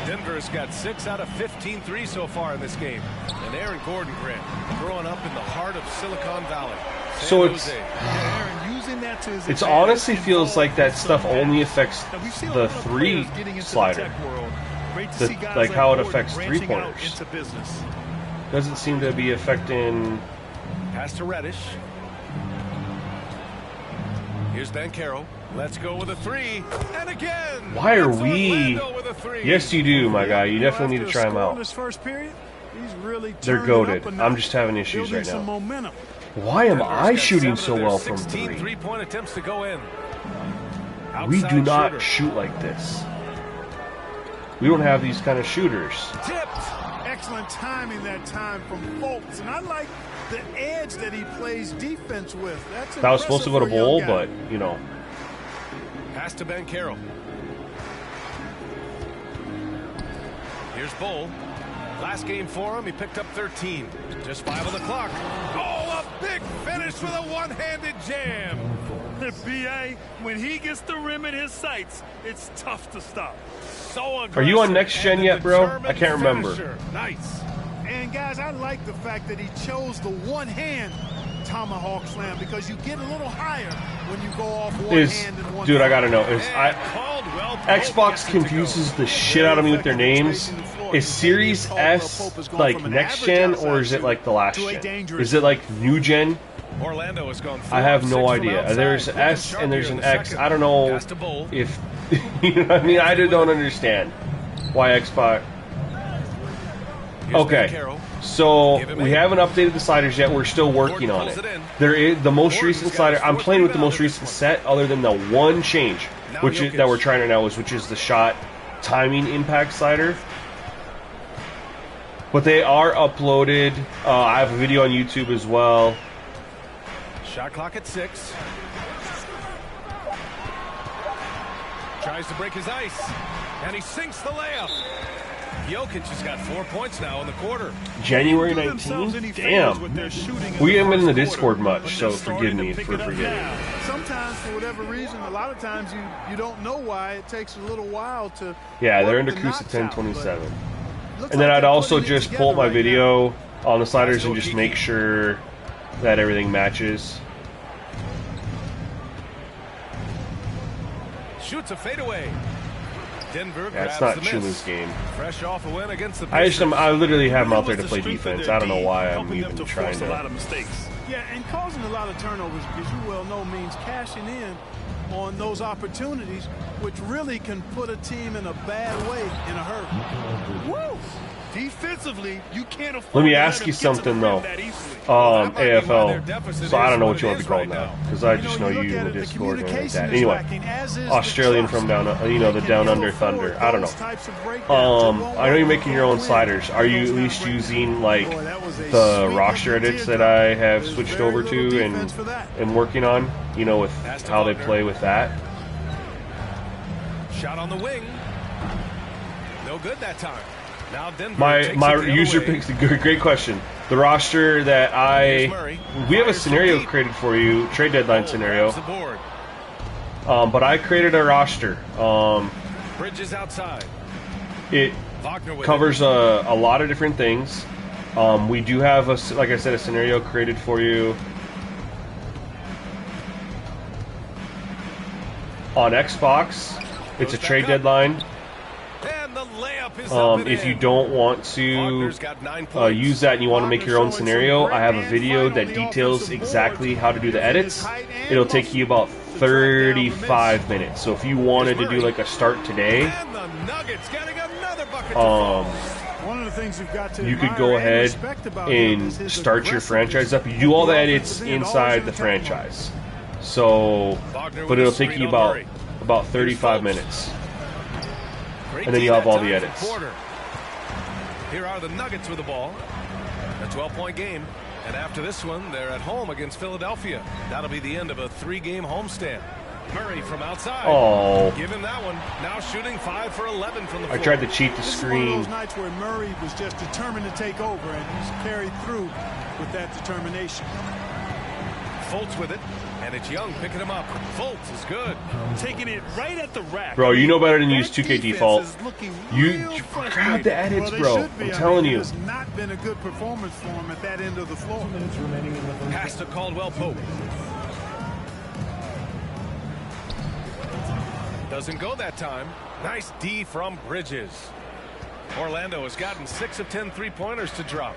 [SPEAKER 2] Denver's got 6 out of 15 threes so far in this game. And Aaron Gordon, Grant, growing up in the heart of Silicon Valley. San
[SPEAKER 1] So it's-
[SPEAKER 2] Jose.
[SPEAKER 4] Aaron using that to his
[SPEAKER 1] It
[SPEAKER 4] advantage
[SPEAKER 1] honestly
[SPEAKER 4] and
[SPEAKER 1] feels like that
[SPEAKER 4] some
[SPEAKER 1] stuff only
[SPEAKER 4] pass.
[SPEAKER 1] affects
[SPEAKER 4] Now, we've seen a
[SPEAKER 1] the
[SPEAKER 4] lot of
[SPEAKER 1] 3
[SPEAKER 4] players getting into the
[SPEAKER 1] slider.
[SPEAKER 4] tech world. Great to
[SPEAKER 1] The-
[SPEAKER 4] see guys
[SPEAKER 1] like how it
[SPEAKER 4] Gordon
[SPEAKER 1] affects
[SPEAKER 4] branching out
[SPEAKER 1] three-pointers.
[SPEAKER 4] into business.
[SPEAKER 1] Doesn't seem to be affecting.
[SPEAKER 2] Pass to Reddish. Here's Banchero. Let's go with a 3. And again.
[SPEAKER 1] Why are
[SPEAKER 2] It's
[SPEAKER 1] we?
[SPEAKER 2] Orlando with a 3.
[SPEAKER 1] Yes, you do, my guy. You definitely need to try them
[SPEAKER 3] In
[SPEAKER 1] out.
[SPEAKER 3] this first period, he's really
[SPEAKER 1] They're
[SPEAKER 3] turned it
[SPEAKER 1] goated.
[SPEAKER 3] up a
[SPEAKER 1] I'm
[SPEAKER 3] notch,
[SPEAKER 1] just having issues
[SPEAKER 3] building
[SPEAKER 1] right
[SPEAKER 3] some
[SPEAKER 1] now.
[SPEAKER 3] momentum.
[SPEAKER 1] Why am
[SPEAKER 2] Denver's
[SPEAKER 1] I
[SPEAKER 2] got
[SPEAKER 1] shooting
[SPEAKER 2] 7
[SPEAKER 1] so
[SPEAKER 2] of their
[SPEAKER 1] well from
[SPEAKER 2] 16
[SPEAKER 1] 3?
[SPEAKER 2] three-point attempts to go in.
[SPEAKER 1] We
[SPEAKER 2] Outside
[SPEAKER 1] do not
[SPEAKER 2] Schroeder.
[SPEAKER 1] shoot like this. We don't have these kind of shooters.
[SPEAKER 2] Tipped.
[SPEAKER 3] Excellent timing that time from Fultz, and I like the edge that he plays defense with. That's
[SPEAKER 1] That was supposed to go to
[SPEAKER 3] impressive for a
[SPEAKER 1] Bowl,
[SPEAKER 3] young guy.
[SPEAKER 1] but, you know.
[SPEAKER 2] Pass to Banchero. Here's Bull. Last game for him, he picked up 13. Just 5 on the clock. Oh, a big finish with a one-handed jam.
[SPEAKER 4] B.A., when he gets the rim in his sights, it's tough to stop.
[SPEAKER 2] So
[SPEAKER 1] Are you on
[SPEAKER 2] aggressive
[SPEAKER 1] next gen
[SPEAKER 2] and
[SPEAKER 1] yet, bro?
[SPEAKER 2] determined
[SPEAKER 1] I can't remember.
[SPEAKER 2] finisher. Nice.
[SPEAKER 3] And guys, I like the fact that he chose the one hand tomahawk slam because you get a little higher when you go off one hand and one.
[SPEAKER 1] Dude, I gotta know. Xbox confuses the shit out of me with their names. Is Series S like next gen or is it like the last gen? Is it like new gen?
[SPEAKER 2] Orlando has gone.
[SPEAKER 1] I have no idea. There's an S and there's an X. I don't know if you know what I mean. I just don't understand why Xbox. Okay, so we haven't updated the sliders yet. We're still working on it. There is the most recent slider. I'm playing with the most recent set, other than the one change, which is, that we're trying right now, which is the shot timing impact slider. But they are uploaded. I have a video on YouTube as well.
[SPEAKER 2] Shot clock at 6. Tries to break his ice, and he sinks the layup. Jokic has got 4 points now in the quarter.
[SPEAKER 1] January 19th? Damn. We haven't been in the Discord much, so forgive me for forgetting.
[SPEAKER 3] Sometimes, for whatever reason, a lot of times you don't know why. It takes a little while to.
[SPEAKER 1] Yeah, they're into Kusa 1027. And then I'd also just pull up my video on the sliders and just make sure that everything matches.
[SPEAKER 2] Shoots a fadeaway. Denver
[SPEAKER 1] yeah, it's
[SPEAKER 2] grabs
[SPEAKER 1] not
[SPEAKER 2] the miss.
[SPEAKER 1] Chulu's game.
[SPEAKER 2] Fresh off a win against the
[SPEAKER 1] I literally have him out there to play defense. I don't know why I'm even trying to.
[SPEAKER 4] A lot of mistakes.
[SPEAKER 3] Yeah, and causing a lot of turnovers, because you well know, means cashing in on those opportunities, which really can put a team in a bad way in a hurry.
[SPEAKER 4] Woo! Defensively, you can't afford.
[SPEAKER 1] Let me ask you something though, AFL. So I don't know what you want to be called now, because I just know you in the Discord and like that. Anyway, Australian from down, the Down Under Thunder. I don't know. I know you're making your own sliders. Are you at least using like the roster edits that I have switched over to and working on? You know, with how they play with that.
[SPEAKER 2] Shot on the wing. No good that time. Now
[SPEAKER 1] my user picks. Great question. The roster that we have a scenario created for you, trade deadline scenario. But I created a roster.
[SPEAKER 2] Bridges outside.
[SPEAKER 1] It covers a lot of different things. We do have like I said, a scenario created for you on Xbox. It's a trade deadline. If you don't want to use that and you want to make your own scenario, I have a video that details exactly how to do the edits. It'll take you about 35 minutes. So if you wanted to do like a start today, you could go ahead and start your franchise up. You do all the edits inside the franchise. So, but it'll take you about 35 minutes. And then you have all the edits.
[SPEAKER 2] Here are the Nuggets with the ball. A 12-point game. And after this one, they're at home against Philadelphia. That'll be the end of a 3-game homestand. Murray from outside.
[SPEAKER 1] Oh.
[SPEAKER 2] Give him that one. Now shooting 5 for 11 from the floor.
[SPEAKER 1] I tried to cheat the screen.
[SPEAKER 3] This is one of those nights where Murray was just determined to take over, and he's carried through with that determination.
[SPEAKER 2] Fultz with it. And it's Young picking him up. Fultz is good.
[SPEAKER 4] Taking it right at the rack.
[SPEAKER 1] Bro, you know better than use 2K default. You grab the edits, bro. I'm telling you.
[SPEAKER 3] It's not been a good performance for him at that end of the floor.
[SPEAKER 2] Pass to Caldwell Pope. Doesn't go that time. Nice D from Bridges. Orlando has gotten 6 of 10 3-pointers to drop.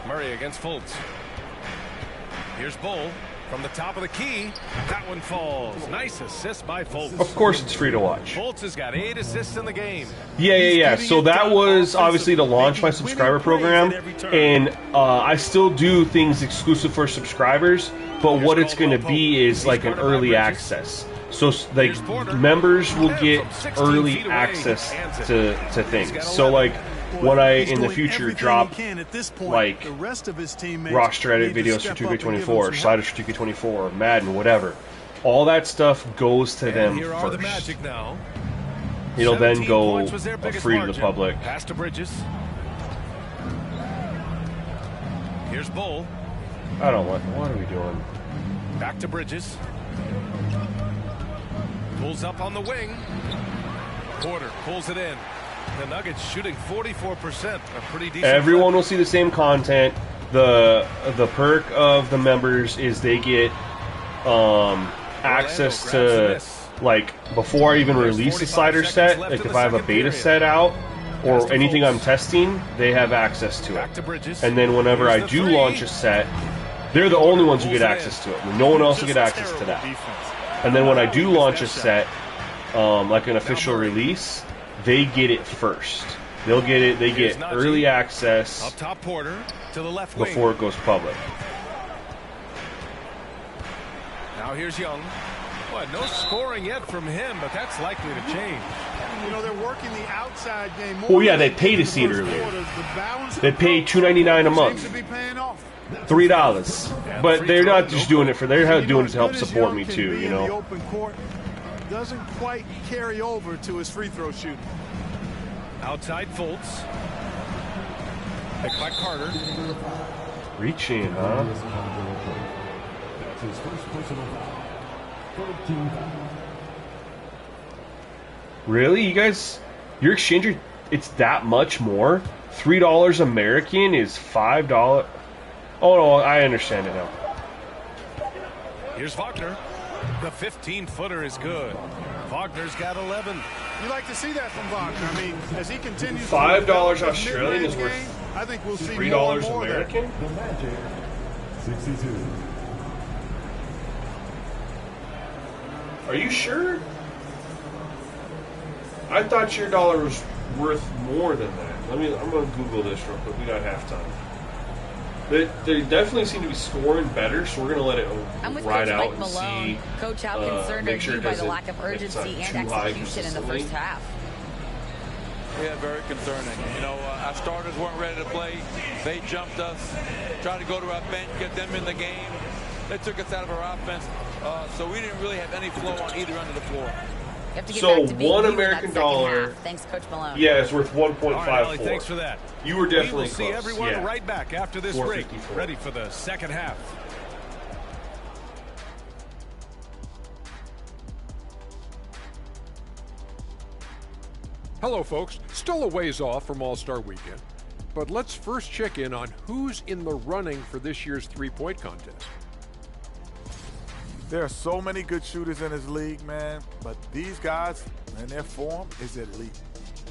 [SPEAKER 2] Murray against Fultz. Here's Bull from the top of the key. That one falls. Nice assist by Fultz.
[SPEAKER 1] Of course it's free to watch.
[SPEAKER 2] Fultz has got 8 assists in the game.
[SPEAKER 1] Yeah. So that was obviously to launch my subscriber program. And I still do things exclusive for subscribers. But what it's going to be is like an early access. So like members will get early access to things. So like when I in the future drop like roster edit videos for 2K24, sliders for 2K24, Madden, whatever, all that stuff goes to them first. It'll then go free to the public.
[SPEAKER 2] Pass to Bridges. Here's Bull.
[SPEAKER 1] I don't want. What are we doing?
[SPEAKER 2] Back to Bridges. Pulls up on the wing. Porter pulls it in. The Nuggets shooting 44%, a pretty decent.
[SPEAKER 1] Everyone will see the same content. The perk of the members is they get access to, like, before I even release the slider set, like if I have a beta set out or anything I'm testing, they have access to it. And then whenever I do launch a set, they're the only ones who get access to it. No one else will get access to that. And then when I do launch a set, like an official release, they get it first. They'll get it. They get early access
[SPEAKER 2] up top. Porter to the left
[SPEAKER 1] before it goes public.
[SPEAKER 2] Now here's Young. Well, no scoring yet from him, but that's likely to change.
[SPEAKER 3] You know, they're working the outside game more.
[SPEAKER 1] Oh yeah, they pay to see it earlier. They pay $2.99 a month, $3. But they're not just doing it for. They're doing it to help support me too. You know.
[SPEAKER 3] Doesn't quite carry over to his free throw shooting.
[SPEAKER 2] Outside Fultz. Picked by Carter.
[SPEAKER 1] Reaching, huh? Really? You guys, your exchanger, it's that much more? $3 American is $5. Oh, no, I understand it now.
[SPEAKER 2] Here's Wagner. The 15-footer is good. Wagner's got 11.
[SPEAKER 3] You like to see that from Wagner. I mean, as he continues
[SPEAKER 1] $5 Australian is worth
[SPEAKER 3] I think we'll see
[SPEAKER 1] $3 American?
[SPEAKER 6] The Magic, 62.
[SPEAKER 1] Are you sure? I thought your dollar was worth more than that. I'm gonna Google this real quick. We got halftime. They definitely seem to be scoring better, so we're gonna let it ride out and see.
[SPEAKER 5] Coach, how concerned are you by the lack of urgency and execution in the first half?
[SPEAKER 7] Yeah, very concerning. You know, our starters weren't ready to play. They jumped us, tried to go to our bench, get them in the game. They took us out of our offense, so we didn't really have any flow on either end of the floor.
[SPEAKER 1] So $1 American dollar.
[SPEAKER 5] Thanks, Coach Malone.
[SPEAKER 1] Yeah, it's worth 1.54.
[SPEAKER 2] Right, thanks for that.
[SPEAKER 1] You were definitely
[SPEAKER 2] close. We will see everyone right back after this break,
[SPEAKER 1] 454.
[SPEAKER 2] ready for the second half.
[SPEAKER 8] Hello, folks. Still a ways off from All-Star Weekend, but let's first check in on who's in the running for this year's three-point contest.
[SPEAKER 9] There are so many good shooters in this league, man, but these guys and their form is elite.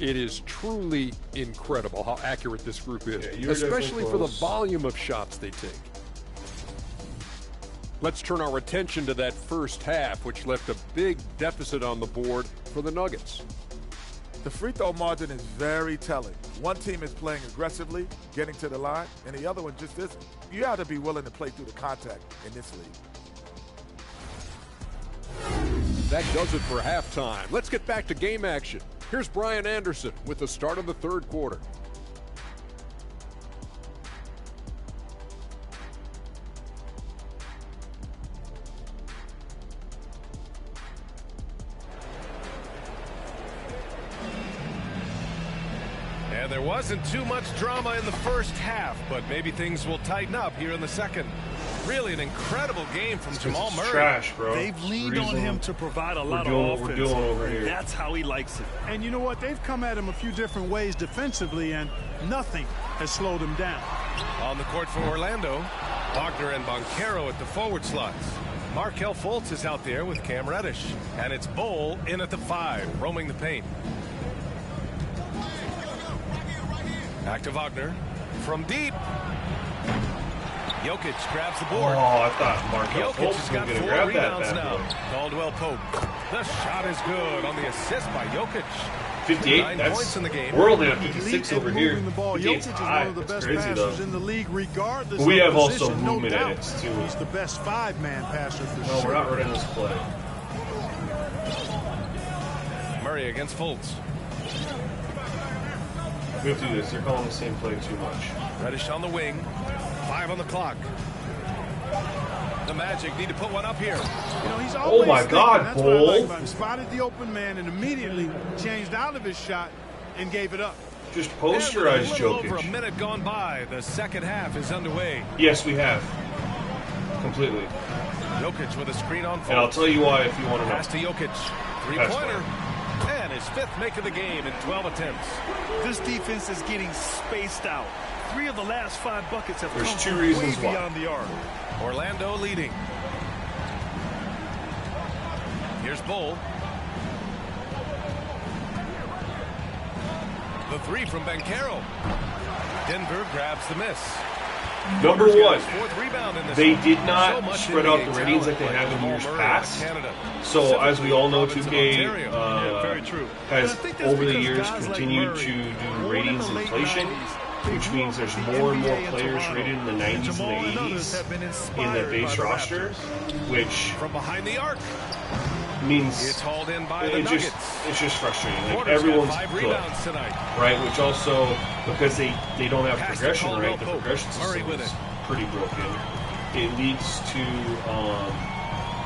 [SPEAKER 8] It is truly incredible how accurate this group is,
[SPEAKER 1] Yeah,
[SPEAKER 8] especially for the volume of shots they take. Let's turn our attention to that first half, which left a big deficit on the board for the Nuggets.
[SPEAKER 9] The free throw margin is very telling. One team is playing aggressively, getting to the line, and the other one just isn't. You have to be willing to play through the contact in this league.
[SPEAKER 8] That does it for halftime. Let's get back to game action. Here's Brian Anderson with the start of the third quarter.
[SPEAKER 2] And there wasn't too much drama in the first half, but maybe things will tighten up here in the second. Really an incredible game from Jamal Murray.
[SPEAKER 1] Trash, bro.
[SPEAKER 4] They've leaned on him to provide a lot of offense.
[SPEAKER 1] We're doing over here.
[SPEAKER 4] That's how he likes it.
[SPEAKER 3] And you know what? They've come at him a few different ways defensively, and nothing has slowed him down.
[SPEAKER 2] On the court for Orlando, Wagner and Banchero at the forward slots. Markelle Fultz is out there with Cam Reddish. And it's Bol in at the 5, roaming the paint. Back to Wagner. From deep. Jokic grabs the board.
[SPEAKER 1] Oh, I thought Markelle
[SPEAKER 2] Jokic
[SPEAKER 1] Fultz
[SPEAKER 2] has
[SPEAKER 1] was
[SPEAKER 2] got
[SPEAKER 1] going to
[SPEAKER 2] 4
[SPEAKER 1] grab that
[SPEAKER 2] rebounds
[SPEAKER 1] bad
[SPEAKER 2] now.
[SPEAKER 1] boy.
[SPEAKER 2] Caldwell Pope. The shot is good on the assist by Jokic.
[SPEAKER 1] 58.
[SPEAKER 2] 9
[SPEAKER 1] That's
[SPEAKER 2] points in the game.
[SPEAKER 1] We're only at 56 over here.
[SPEAKER 3] The ball.
[SPEAKER 1] 58
[SPEAKER 3] Jokic is
[SPEAKER 1] high.
[SPEAKER 3] one of the
[SPEAKER 1] That's
[SPEAKER 3] best
[SPEAKER 1] crazy,
[SPEAKER 3] passers
[SPEAKER 1] though.
[SPEAKER 3] in the league, regardless
[SPEAKER 1] We
[SPEAKER 3] of
[SPEAKER 1] have also
[SPEAKER 3] position, no
[SPEAKER 1] movement
[SPEAKER 3] doubt.
[SPEAKER 1] edits, too.
[SPEAKER 3] He's the best 5-man passer for
[SPEAKER 1] No,
[SPEAKER 3] sure.
[SPEAKER 1] we're not running this play.
[SPEAKER 2] Murray against Fultz.
[SPEAKER 1] We have to do this. They're calling the same play too much.
[SPEAKER 2] Reddish on the wing. 5 on the clock. The Magic need to put one up here.
[SPEAKER 3] You know, he's always
[SPEAKER 1] my God,
[SPEAKER 3] That's what I like
[SPEAKER 1] Bol.
[SPEAKER 3] about him. Spotted the open man and immediately changed out of his shot and gave it up.
[SPEAKER 1] Just
[SPEAKER 2] And
[SPEAKER 1] posterize
[SPEAKER 2] with a little over a
[SPEAKER 1] Jokic.
[SPEAKER 2] minute gone by. The second half is underway.
[SPEAKER 1] Yes, we have. Completely.
[SPEAKER 2] Jokic with a screen on Fultz.
[SPEAKER 1] And I'll tell you why if you want to know.
[SPEAKER 2] Pass to Jokic.
[SPEAKER 1] That's
[SPEAKER 2] Three-pointer.
[SPEAKER 1] fine.
[SPEAKER 2] And his 5th make of the game in 12 attempts.
[SPEAKER 4] This defense is getting spaced out. 3 of the last 5 buckets have
[SPEAKER 1] There's
[SPEAKER 4] come
[SPEAKER 1] 2
[SPEAKER 4] from
[SPEAKER 1] reasons
[SPEAKER 4] way
[SPEAKER 1] why.
[SPEAKER 4] beyond the arc.
[SPEAKER 2] Orlando leading. Here's Bull. The 3 from Banchero. Denver grabs the miss.
[SPEAKER 1] Number 1,
[SPEAKER 2] 4th rebound in this
[SPEAKER 1] they
[SPEAKER 2] one.
[SPEAKER 1] did
[SPEAKER 2] So
[SPEAKER 1] not
[SPEAKER 2] much
[SPEAKER 1] spread out
[SPEAKER 2] NBA
[SPEAKER 1] the ratings like
[SPEAKER 2] talent
[SPEAKER 1] they have in
[SPEAKER 2] Jamal
[SPEAKER 1] years
[SPEAKER 2] Murray
[SPEAKER 1] past.
[SPEAKER 2] out of Canada.
[SPEAKER 1] So as we all know,
[SPEAKER 2] Province of
[SPEAKER 1] 2K
[SPEAKER 2] Ontario.
[SPEAKER 4] Very true.
[SPEAKER 1] has
[SPEAKER 4] And I think that's
[SPEAKER 1] over the
[SPEAKER 4] because
[SPEAKER 1] years
[SPEAKER 4] guys like
[SPEAKER 1] continued
[SPEAKER 4] Murray,
[SPEAKER 1] to do
[SPEAKER 4] born in
[SPEAKER 1] ratings
[SPEAKER 4] the late
[SPEAKER 1] inflation,
[SPEAKER 4] 90s, they
[SPEAKER 1] which
[SPEAKER 4] grew
[SPEAKER 1] means
[SPEAKER 4] up
[SPEAKER 1] there's
[SPEAKER 4] with the
[SPEAKER 1] more and more
[SPEAKER 4] NBA in
[SPEAKER 1] players
[SPEAKER 4] Toronto.
[SPEAKER 1] rated in the 90s and
[SPEAKER 4] Jamal and
[SPEAKER 1] the
[SPEAKER 4] others
[SPEAKER 1] 80s
[SPEAKER 4] have been
[SPEAKER 1] in the
[SPEAKER 4] inspired
[SPEAKER 1] base
[SPEAKER 4] by the
[SPEAKER 1] roster,
[SPEAKER 4] Raptors.
[SPEAKER 1] which
[SPEAKER 2] From behind the arc.
[SPEAKER 1] means
[SPEAKER 2] It's hauled in by the
[SPEAKER 1] it's
[SPEAKER 2] Nuggets.
[SPEAKER 1] just frustrating. Like
[SPEAKER 2] Porter's got
[SPEAKER 1] everyone's
[SPEAKER 2] 5
[SPEAKER 1] good,
[SPEAKER 2] rebounds tonight.
[SPEAKER 1] right? Which also, because they don't have
[SPEAKER 2] Pass to
[SPEAKER 1] progression,
[SPEAKER 2] Caldwell
[SPEAKER 1] right? The
[SPEAKER 2] Pope.
[SPEAKER 1] progression
[SPEAKER 2] Murray
[SPEAKER 1] system
[SPEAKER 2] with
[SPEAKER 1] is
[SPEAKER 2] it.
[SPEAKER 1] pretty broken. It leads to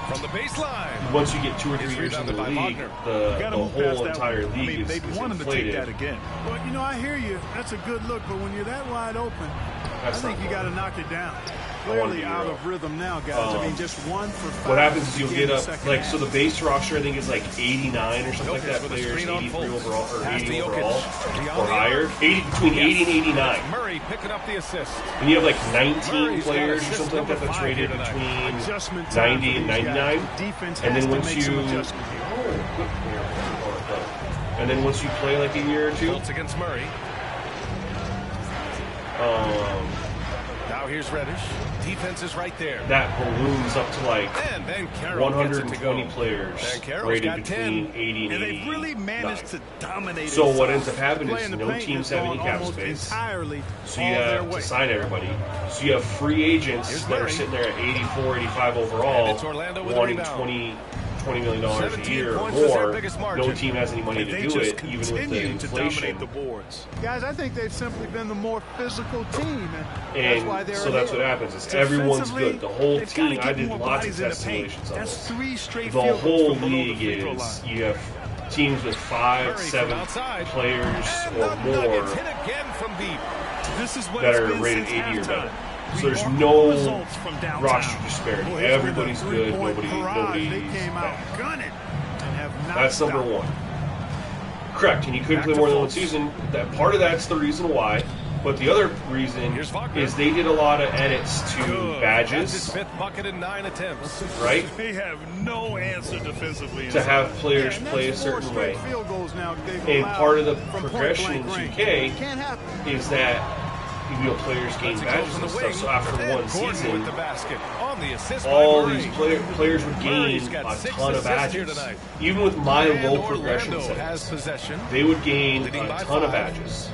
[SPEAKER 2] From the baseline.
[SPEAKER 1] once you get 2 or 3
[SPEAKER 2] It's
[SPEAKER 1] years into
[SPEAKER 2] rebounded
[SPEAKER 1] the
[SPEAKER 2] by
[SPEAKER 1] league,
[SPEAKER 2] Wagner.
[SPEAKER 1] the
[SPEAKER 4] Gotta move past
[SPEAKER 1] whole
[SPEAKER 4] that
[SPEAKER 1] entire
[SPEAKER 4] one.
[SPEAKER 1] league
[SPEAKER 4] I mean, they
[SPEAKER 1] is
[SPEAKER 4] want him to take
[SPEAKER 1] inflated.
[SPEAKER 4] that again.
[SPEAKER 3] Well, you know, I hear you. That's a good look, but when you're that wide open,
[SPEAKER 1] That's
[SPEAKER 3] I think
[SPEAKER 1] not
[SPEAKER 3] you got to
[SPEAKER 1] good.
[SPEAKER 3] knock it down.
[SPEAKER 1] I wanna
[SPEAKER 3] Clearly
[SPEAKER 1] be
[SPEAKER 3] out
[SPEAKER 1] real.
[SPEAKER 3] of rhythm now, guys. I mean, just 1 for 5.
[SPEAKER 1] What happens is you'll
[SPEAKER 3] in
[SPEAKER 1] get
[SPEAKER 3] the
[SPEAKER 1] up,
[SPEAKER 3] second
[SPEAKER 1] like,
[SPEAKER 3] half.
[SPEAKER 1] so the base roster, I think, is like 89 or something like
[SPEAKER 2] Jokic
[SPEAKER 1] that.
[SPEAKER 2] with a
[SPEAKER 1] Players,
[SPEAKER 2] screen on
[SPEAKER 1] 83
[SPEAKER 2] Fultz.
[SPEAKER 1] overall, or
[SPEAKER 2] Pass to
[SPEAKER 1] 80
[SPEAKER 2] Jokic.
[SPEAKER 1] overall,
[SPEAKER 2] Beyond
[SPEAKER 1] or
[SPEAKER 2] the
[SPEAKER 1] higher.
[SPEAKER 2] arc.
[SPEAKER 1] between 80 and 89.
[SPEAKER 2] Murray picking up the assist.
[SPEAKER 1] And you have like 19
[SPEAKER 2] Murray's got
[SPEAKER 1] players or
[SPEAKER 2] assist
[SPEAKER 1] something like that
[SPEAKER 2] number
[SPEAKER 1] that's
[SPEAKER 2] 5
[SPEAKER 1] rated
[SPEAKER 2] here tonight.
[SPEAKER 1] between
[SPEAKER 3] Adjustment time
[SPEAKER 1] 90
[SPEAKER 3] for
[SPEAKER 1] and
[SPEAKER 3] these guys.
[SPEAKER 1] 99.
[SPEAKER 3] Defense
[SPEAKER 1] And
[SPEAKER 3] has
[SPEAKER 1] then
[SPEAKER 3] to
[SPEAKER 1] once
[SPEAKER 3] make some
[SPEAKER 1] you,
[SPEAKER 3] adjustment here.
[SPEAKER 1] and then once you play like a year or two,
[SPEAKER 2] Fultz against Murray. Now here's Reddish. Defense is right there.
[SPEAKER 1] that balloons up to like
[SPEAKER 2] And Banchero gets it to go.
[SPEAKER 1] 120 players
[SPEAKER 2] Banchero's
[SPEAKER 1] rated
[SPEAKER 2] got
[SPEAKER 1] between
[SPEAKER 2] 10.
[SPEAKER 1] 80 and
[SPEAKER 4] And
[SPEAKER 1] 89.
[SPEAKER 4] they've really managed to dominate.
[SPEAKER 1] So what
[SPEAKER 4] inside.
[SPEAKER 1] ends up happening
[SPEAKER 3] Play
[SPEAKER 1] is
[SPEAKER 3] in the
[SPEAKER 1] no
[SPEAKER 3] paint
[SPEAKER 1] teams
[SPEAKER 3] has
[SPEAKER 1] have any
[SPEAKER 3] gone
[SPEAKER 1] cap
[SPEAKER 3] almost
[SPEAKER 1] space.
[SPEAKER 3] entirely
[SPEAKER 1] So you
[SPEAKER 3] all their
[SPEAKER 1] have
[SPEAKER 3] way.
[SPEAKER 1] to sign everybody. So you have free agents
[SPEAKER 2] Here's
[SPEAKER 1] that are
[SPEAKER 2] Murray.
[SPEAKER 1] sitting there at 84, 85
[SPEAKER 2] And
[SPEAKER 1] overall,
[SPEAKER 2] it's Orlando with a
[SPEAKER 1] wanting
[SPEAKER 2] rebound.
[SPEAKER 1] $20 million a
[SPEAKER 2] 17
[SPEAKER 1] year or
[SPEAKER 2] points is their
[SPEAKER 1] more.
[SPEAKER 2] biggest margin.
[SPEAKER 1] No team has any money
[SPEAKER 4] And
[SPEAKER 1] to
[SPEAKER 4] they
[SPEAKER 1] do
[SPEAKER 4] just
[SPEAKER 1] it, even with the
[SPEAKER 4] continue to
[SPEAKER 1] inflation.
[SPEAKER 4] dominate the boards.
[SPEAKER 3] Guys, I think they've simply been the more physical team, and that's why
[SPEAKER 1] And
[SPEAKER 3] they're
[SPEAKER 1] so that's
[SPEAKER 3] ahead.
[SPEAKER 1] what happens. Is everyone's
[SPEAKER 4] Defensively,
[SPEAKER 1] good. The whole
[SPEAKER 4] they've gotta
[SPEAKER 1] team.
[SPEAKER 4] get
[SPEAKER 1] I did
[SPEAKER 4] more
[SPEAKER 1] lots of
[SPEAKER 4] bodies in
[SPEAKER 1] test
[SPEAKER 4] the paint.
[SPEAKER 1] simulations on
[SPEAKER 4] That's
[SPEAKER 1] this.
[SPEAKER 4] 3 straight
[SPEAKER 1] The
[SPEAKER 4] field goals
[SPEAKER 1] whole
[SPEAKER 4] from below the
[SPEAKER 1] league
[SPEAKER 4] free throw
[SPEAKER 1] is
[SPEAKER 4] line.
[SPEAKER 1] you have teams with 5,
[SPEAKER 2] Murray from
[SPEAKER 1] 7
[SPEAKER 2] outside.
[SPEAKER 1] players
[SPEAKER 2] And
[SPEAKER 1] or
[SPEAKER 2] the Nuggets
[SPEAKER 1] more
[SPEAKER 2] hit again from deep.
[SPEAKER 4] This is what
[SPEAKER 1] that
[SPEAKER 4] it's
[SPEAKER 1] are
[SPEAKER 4] been
[SPEAKER 1] rated
[SPEAKER 4] since
[SPEAKER 1] 80 or better.
[SPEAKER 4] halftime.
[SPEAKER 1] So there's
[SPEAKER 4] Remarkable
[SPEAKER 1] no
[SPEAKER 4] results from downtown.
[SPEAKER 1] roster disparity.
[SPEAKER 3] Boy, it's been a
[SPEAKER 1] Everybody's good.
[SPEAKER 3] three-point
[SPEAKER 1] Nobody's
[SPEAKER 3] barrage. They came out
[SPEAKER 1] bad.
[SPEAKER 3] gunning and have not
[SPEAKER 1] That's number
[SPEAKER 3] stopped.
[SPEAKER 1] 1. Correct, and you couldn't
[SPEAKER 2] Back
[SPEAKER 1] play
[SPEAKER 2] to
[SPEAKER 1] more than one
[SPEAKER 2] Fultz.
[SPEAKER 1] season. That part of that's the reason why. But the other reason
[SPEAKER 2] Here's Wagner.
[SPEAKER 1] is they did a lot of edits to
[SPEAKER 2] Good. That's his
[SPEAKER 1] badges,
[SPEAKER 2] 5th bucket in 9 attempts.
[SPEAKER 1] right?
[SPEAKER 4] They have no answer defensively.
[SPEAKER 1] To have players
[SPEAKER 3] And
[SPEAKER 1] play a
[SPEAKER 3] that's 4
[SPEAKER 1] certain
[SPEAKER 3] straight
[SPEAKER 1] way.
[SPEAKER 3] field goals now they've
[SPEAKER 1] And
[SPEAKER 3] allowed
[SPEAKER 1] part of the
[SPEAKER 3] from
[SPEAKER 1] progression in
[SPEAKER 3] point-blank
[SPEAKER 1] 2K
[SPEAKER 3] range. It can't happen.
[SPEAKER 1] is that players gain
[SPEAKER 2] Let's go
[SPEAKER 1] badges
[SPEAKER 2] from
[SPEAKER 1] and
[SPEAKER 2] the
[SPEAKER 1] stuff.
[SPEAKER 2] wing.
[SPEAKER 1] So after
[SPEAKER 2] And
[SPEAKER 1] one
[SPEAKER 2] Gordon
[SPEAKER 1] season,
[SPEAKER 2] with the basket on the assist by
[SPEAKER 1] all
[SPEAKER 2] Murray.
[SPEAKER 1] these players would gain
[SPEAKER 2] Murray's got
[SPEAKER 1] a
[SPEAKER 2] 6
[SPEAKER 1] ton of
[SPEAKER 2] assists here
[SPEAKER 1] badges.
[SPEAKER 2] tonight.
[SPEAKER 1] Even with my
[SPEAKER 2] And
[SPEAKER 1] low progression
[SPEAKER 2] Orlando has
[SPEAKER 1] settings,
[SPEAKER 2] possession.
[SPEAKER 1] they would gain
[SPEAKER 2] Leading
[SPEAKER 1] a
[SPEAKER 2] by
[SPEAKER 1] ton of
[SPEAKER 2] 5.
[SPEAKER 1] badges.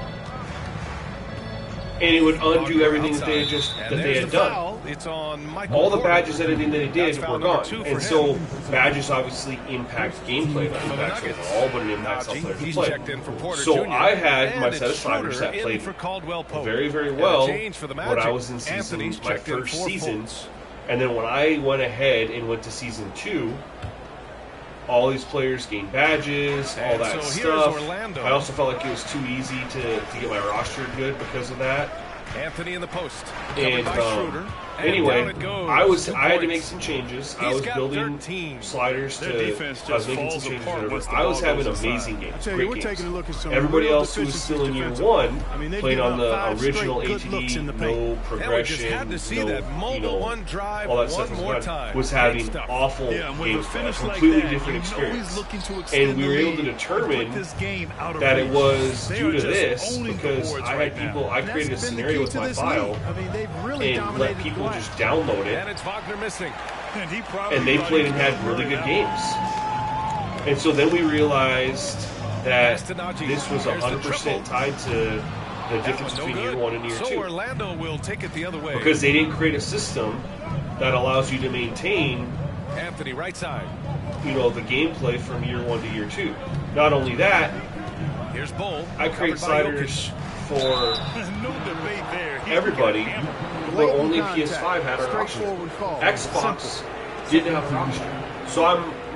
[SPEAKER 1] And it would undo
[SPEAKER 2] Wagner
[SPEAKER 1] everything that they had
[SPEAKER 2] outside.
[SPEAKER 1] that
[SPEAKER 2] And
[SPEAKER 1] they
[SPEAKER 2] there's
[SPEAKER 1] had
[SPEAKER 2] the
[SPEAKER 1] done.
[SPEAKER 2] foul. It's on Michael
[SPEAKER 1] All the
[SPEAKER 2] Porter.
[SPEAKER 1] badges that they
[SPEAKER 2] That's
[SPEAKER 1] did
[SPEAKER 2] foul
[SPEAKER 1] were
[SPEAKER 2] number
[SPEAKER 1] gone.
[SPEAKER 2] 2 for
[SPEAKER 1] And
[SPEAKER 2] him.
[SPEAKER 1] so badges obviously impact gameplay, not
[SPEAKER 2] For the
[SPEAKER 1] impacts
[SPEAKER 2] Nuggets.
[SPEAKER 1] overall, but it impacts how
[SPEAKER 2] Najee,
[SPEAKER 1] players
[SPEAKER 2] he's
[SPEAKER 1] play.
[SPEAKER 2] checked in for Porter
[SPEAKER 1] So
[SPEAKER 2] Jr.
[SPEAKER 1] I had
[SPEAKER 2] And
[SPEAKER 1] my
[SPEAKER 2] it's
[SPEAKER 1] set of sliders
[SPEAKER 2] Schroeder
[SPEAKER 1] that
[SPEAKER 2] in
[SPEAKER 1] played
[SPEAKER 2] for Caldwell Pope.
[SPEAKER 1] very, very
[SPEAKER 2] And a
[SPEAKER 1] well
[SPEAKER 2] change for the
[SPEAKER 1] when I
[SPEAKER 2] Magic.
[SPEAKER 1] was in season,
[SPEAKER 2] Anthony's
[SPEAKER 1] my
[SPEAKER 2] checked in
[SPEAKER 1] first
[SPEAKER 2] for
[SPEAKER 1] season.
[SPEAKER 2] Fultz.
[SPEAKER 1] And then when I went ahead and went to season 2, all these players gained badges, all
[SPEAKER 2] And
[SPEAKER 1] that
[SPEAKER 2] so here's
[SPEAKER 1] stuff.
[SPEAKER 2] Orlando.
[SPEAKER 1] I also felt like it was too easy to get my roster good because of that.
[SPEAKER 2] Anthony in the post.
[SPEAKER 1] And
[SPEAKER 2] Covered by Schroeder. And
[SPEAKER 1] anyway,
[SPEAKER 2] down it goes.
[SPEAKER 1] I had to
[SPEAKER 2] 2
[SPEAKER 1] make
[SPEAKER 2] points.
[SPEAKER 1] some changes.
[SPEAKER 2] He's
[SPEAKER 1] I was
[SPEAKER 2] got
[SPEAKER 1] building
[SPEAKER 2] 13.
[SPEAKER 1] sliders
[SPEAKER 4] Their
[SPEAKER 1] to.
[SPEAKER 4] defense
[SPEAKER 1] I was
[SPEAKER 4] just
[SPEAKER 1] making some
[SPEAKER 4] falls
[SPEAKER 1] changes.
[SPEAKER 4] apart
[SPEAKER 1] Whatever.
[SPEAKER 4] once the
[SPEAKER 1] I was
[SPEAKER 4] ball
[SPEAKER 1] having
[SPEAKER 4] goes
[SPEAKER 1] amazing
[SPEAKER 4] inside.
[SPEAKER 1] games.
[SPEAKER 3] I tell you,
[SPEAKER 1] Great
[SPEAKER 3] we're
[SPEAKER 1] games.
[SPEAKER 3] taking a look at some
[SPEAKER 1] Everybody
[SPEAKER 3] real
[SPEAKER 1] else who was
[SPEAKER 3] deficiencies
[SPEAKER 1] still in year
[SPEAKER 3] defensively.
[SPEAKER 1] 1
[SPEAKER 3] I mean, they've
[SPEAKER 1] played
[SPEAKER 3] given
[SPEAKER 1] on
[SPEAKER 3] up
[SPEAKER 1] the
[SPEAKER 3] 5
[SPEAKER 1] original
[SPEAKER 3] straight good looks
[SPEAKER 1] ATD,
[SPEAKER 3] in the paint.
[SPEAKER 1] no
[SPEAKER 2] And we just
[SPEAKER 1] progression,
[SPEAKER 2] had to see
[SPEAKER 1] no,
[SPEAKER 2] that mobile one drive
[SPEAKER 1] all that stuff
[SPEAKER 2] one
[SPEAKER 1] was
[SPEAKER 2] more
[SPEAKER 1] done,
[SPEAKER 2] time.
[SPEAKER 1] was
[SPEAKER 2] Great
[SPEAKER 1] having
[SPEAKER 2] stuff.
[SPEAKER 1] awful
[SPEAKER 4] Yeah, and with a
[SPEAKER 1] games,
[SPEAKER 4] finish like
[SPEAKER 1] completely
[SPEAKER 4] that,
[SPEAKER 1] different
[SPEAKER 4] you know
[SPEAKER 1] experience.
[SPEAKER 4] he's looking to extend
[SPEAKER 1] And we
[SPEAKER 4] the
[SPEAKER 1] were able to
[SPEAKER 4] lead and
[SPEAKER 1] determine
[SPEAKER 4] put this game out of
[SPEAKER 1] that it
[SPEAKER 4] reach.
[SPEAKER 1] was
[SPEAKER 4] They
[SPEAKER 1] due
[SPEAKER 4] are
[SPEAKER 1] to
[SPEAKER 4] just
[SPEAKER 1] this
[SPEAKER 4] owning the
[SPEAKER 1] because
[SPEAKER 4] boards
[SPEAKER 1] I
[SPEAKER 4] right
[SPEAKER 1] had people.
[SPEAKER 4] now.
[SPEAKER 1] I
[SPEAKER 3] And
[SPEAKER 1] created a
[SPEAKER 3] that's been the
[SPEAKER 1] scenario
[SPEAKER 3] key
[SPEAKER 1] with
[SPEAKER 3] to
[SPEAKER 1] my
[SPEAKER 3] this
[SPEAKER 1] file
[SPEAKER 3] league. I mean, they've really
[SPEAKER 1] and let
[SPEAKER 3] dominated
[SPEAKER 1] people
[SPEAKER 3] glass.
[SPEAKER 1] just download it,
[SPEAKER 2] And it's Wagner missing.
[SPEAKER 4] And he probably
[SPEAKER 1] and they
[SPEAKER 4] thought
[SPEAKER 1] played
[SPEAKER 4] he
[SPEAKER 1] and
[SPEAKER 4] was
[SPEAKER 1] had
[SPEAKER 4] gonna
[SPEAKER 1] really
[SPEAKER 4] burn
[SPEAKER 1] good
[SPEAKER 4] that
[SPEAKER 1] games. And so then we realized that
[SPEAKER 2] Pass to Najee.
[SPEAKER 1] this was
[SPEAKER 2] There's the
[SPEAKER 1] 100%
[SPEAKER 2] triple.
[SPEAKER 1] tied to the
[SPEAKER 2] That
[SPEAKER 1] difference
[SPEAKER 2] one no
[SPEAKER 1] between year
[SPEAKER 2] good.
[SPEAKER 1] 1 and year
[SPEAKER 2] So
[SPEAKER 1] 2.
[SPEAKER 2] Orlando will take it the other way.
[SPEAKER 1] Because they didn't create a system that allows you to maintain,
[SPEAKER 2] Anthony right side.
[SPEAKER 1] the gameplay from year 1 to year 2. Not only that,
[SPEAKER 2] Here's Bull.
[SPEAKER 1] I create
[SPEAKER 2] covered by
[SPEAKER 1] sliders for
[SPEAKER 4] one. No debate there. He
[SPEAKER 1] everybody,
[SPEAKER 4] got hammered.
[SPEAKER 1] but
[SPEAKER 3] Blatant
[SPEAKER 1] only
[SPEAKER 3] contact.
[SPEAKER 1] PS5 had a roster.
[SPEAKER 3] Straightforward call.
[SPEAKER 1] Xbox didn't have a roster. So I'm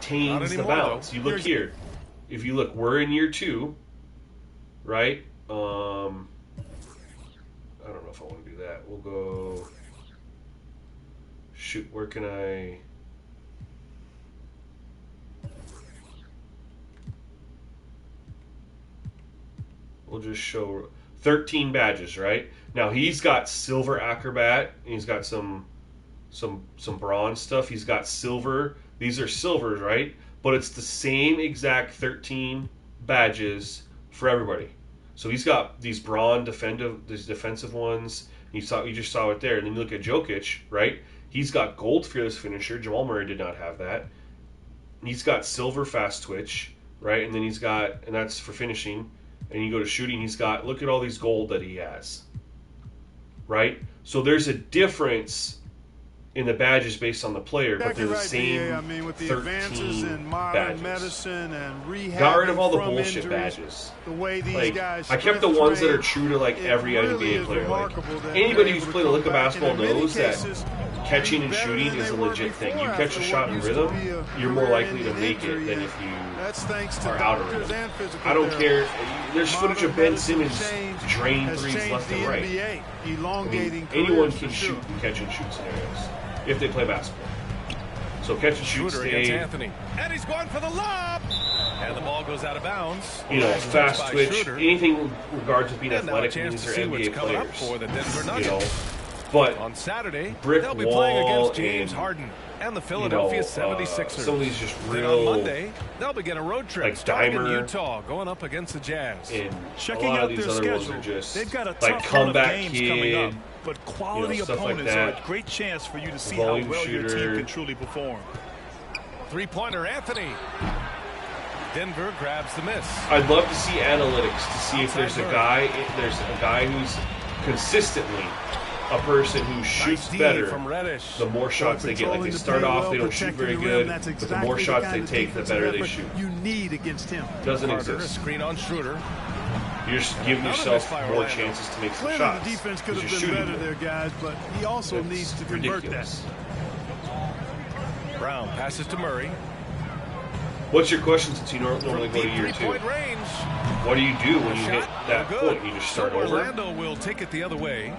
[SPEAKER 1] maintains the balance.
[SPEAKER 2] Though.
[SPEAKER 1] You look here. If you look, we're in year 2, right? I don't know if I want to do that. We'll go. Shoot, where can I... We'll just show 13 badges, right? Now he's got silver acrobat, and he's got some bronze stuff. He's got silver. These are silvers, right? But it's the same exact 13 badges for everybody. So he's got these bronze defensive ones. You just saw it there. And then you look at Jokic, right? He's got gold fearless finisher. Jamal Murray did not have that. He's got silver fast twitch, right? And then he's got, and that's for finishing. And you go to shooting, he's got, look at all these gold that he has, right? So there's a difference in the badges based on the player, but they're the same.
[SPEAKER 3] I mean, with the advances in modern medicine and rehab,
[SPEAKER 1] got rid of all the bullshit badges.
[SPEAKER 3] The way these guys,
[SPEAKER 1] I kept the ones that are true to like every NBA player. Like anybody who's played a lick of basketball knows that catching and shooting is a legit thing. You catch a shot in rhythm, you're more likely to make it than if you are out of rhythm. I don't care. There's footage of Ben Simmons drain threes left and right. I mean, anyone can shoot and catch and shoot scenarios if they play basketball. So catch and shoot
[SPEAKER 2] against Anthony. And he's going for the lob. And the ball goes out of bounds.
[SPEAKER 1] You know, fast twitch, anything in regards to being athletic, these are NBA players.
[SPEAKER 2] For the Denver Nuggets.
[SPEAKER 1] You know, but
[SPEAKER 2] on Saturday,
[SPEAKER 1] brick
[SPEAKER 2] they'll be
[SPEAKER 1] wall
[SPEAKER 2] playing against James Harden and the Philadelphia 76ers.
[SPEAKER 1] Some of these just real.
[SPEAKER 2] Then on Monday, they'll begin a road trip
[SPEAKER 1] like
[SPEAKER 2] starting in
[SPEAKER 1] Dimer,
[SPEAKER 2] Utah, going up against the Jazz.
[SPEAKER 1] And
[SPEAKER 4] checking
[SPEAKER 1] a lot
[SPEAKER 4] out
[SPEAKER 1] of these
[SPEAKER 4] their
[SPEAKER 1] other
[SPEAKER 4] schedule,
[SPEAKER 1] ones are just
[SPEAKER 4] they've got a
[SPEAKER 1] like
[SPEAKER 4] tough run of
[SPEAKER 1] comeback
[SPEAKER 4] games
[SPEAKER 1] kid,
[SPEAKER 4] coming up, but quality
[SPEAKER 1] like
[SPEAKER 4] opponents are a great chance for you to see how well your team can truly perform.
[SPEAKER 2] Three-pointer, Anthony. Denver grabs the miss.
[SPEAKER 1] I'd love to see analytics to see if there's a guy who's consistently a person who shoots better the more shots they get. Like they start off, they don't shoot very good, but the more shots they take, the better they shoot.
[SPEAKER 3] You need against him.
[SPEAKER 1] Doesn't
[SPEAKER 2] Carter,
[SPEAKER 1] exist.
[SPEAKER 2] Screen on Schroeder.
[SPEAKER 1] You're just giving yourself more chances to make some shots.
[SPEAKER 3] The defense could have been better there, guys, but he also needs to convert that.
[SPEAKER 2] Brown passes to Murray.
[SPEAKER 1] What's your question since you normally go to year two?
[SPEAKER 2] Range.
[SPEAKER 1] What do you do when you hit that point? You just start over?
[SPEAKER 2] Orlando will take it the other way.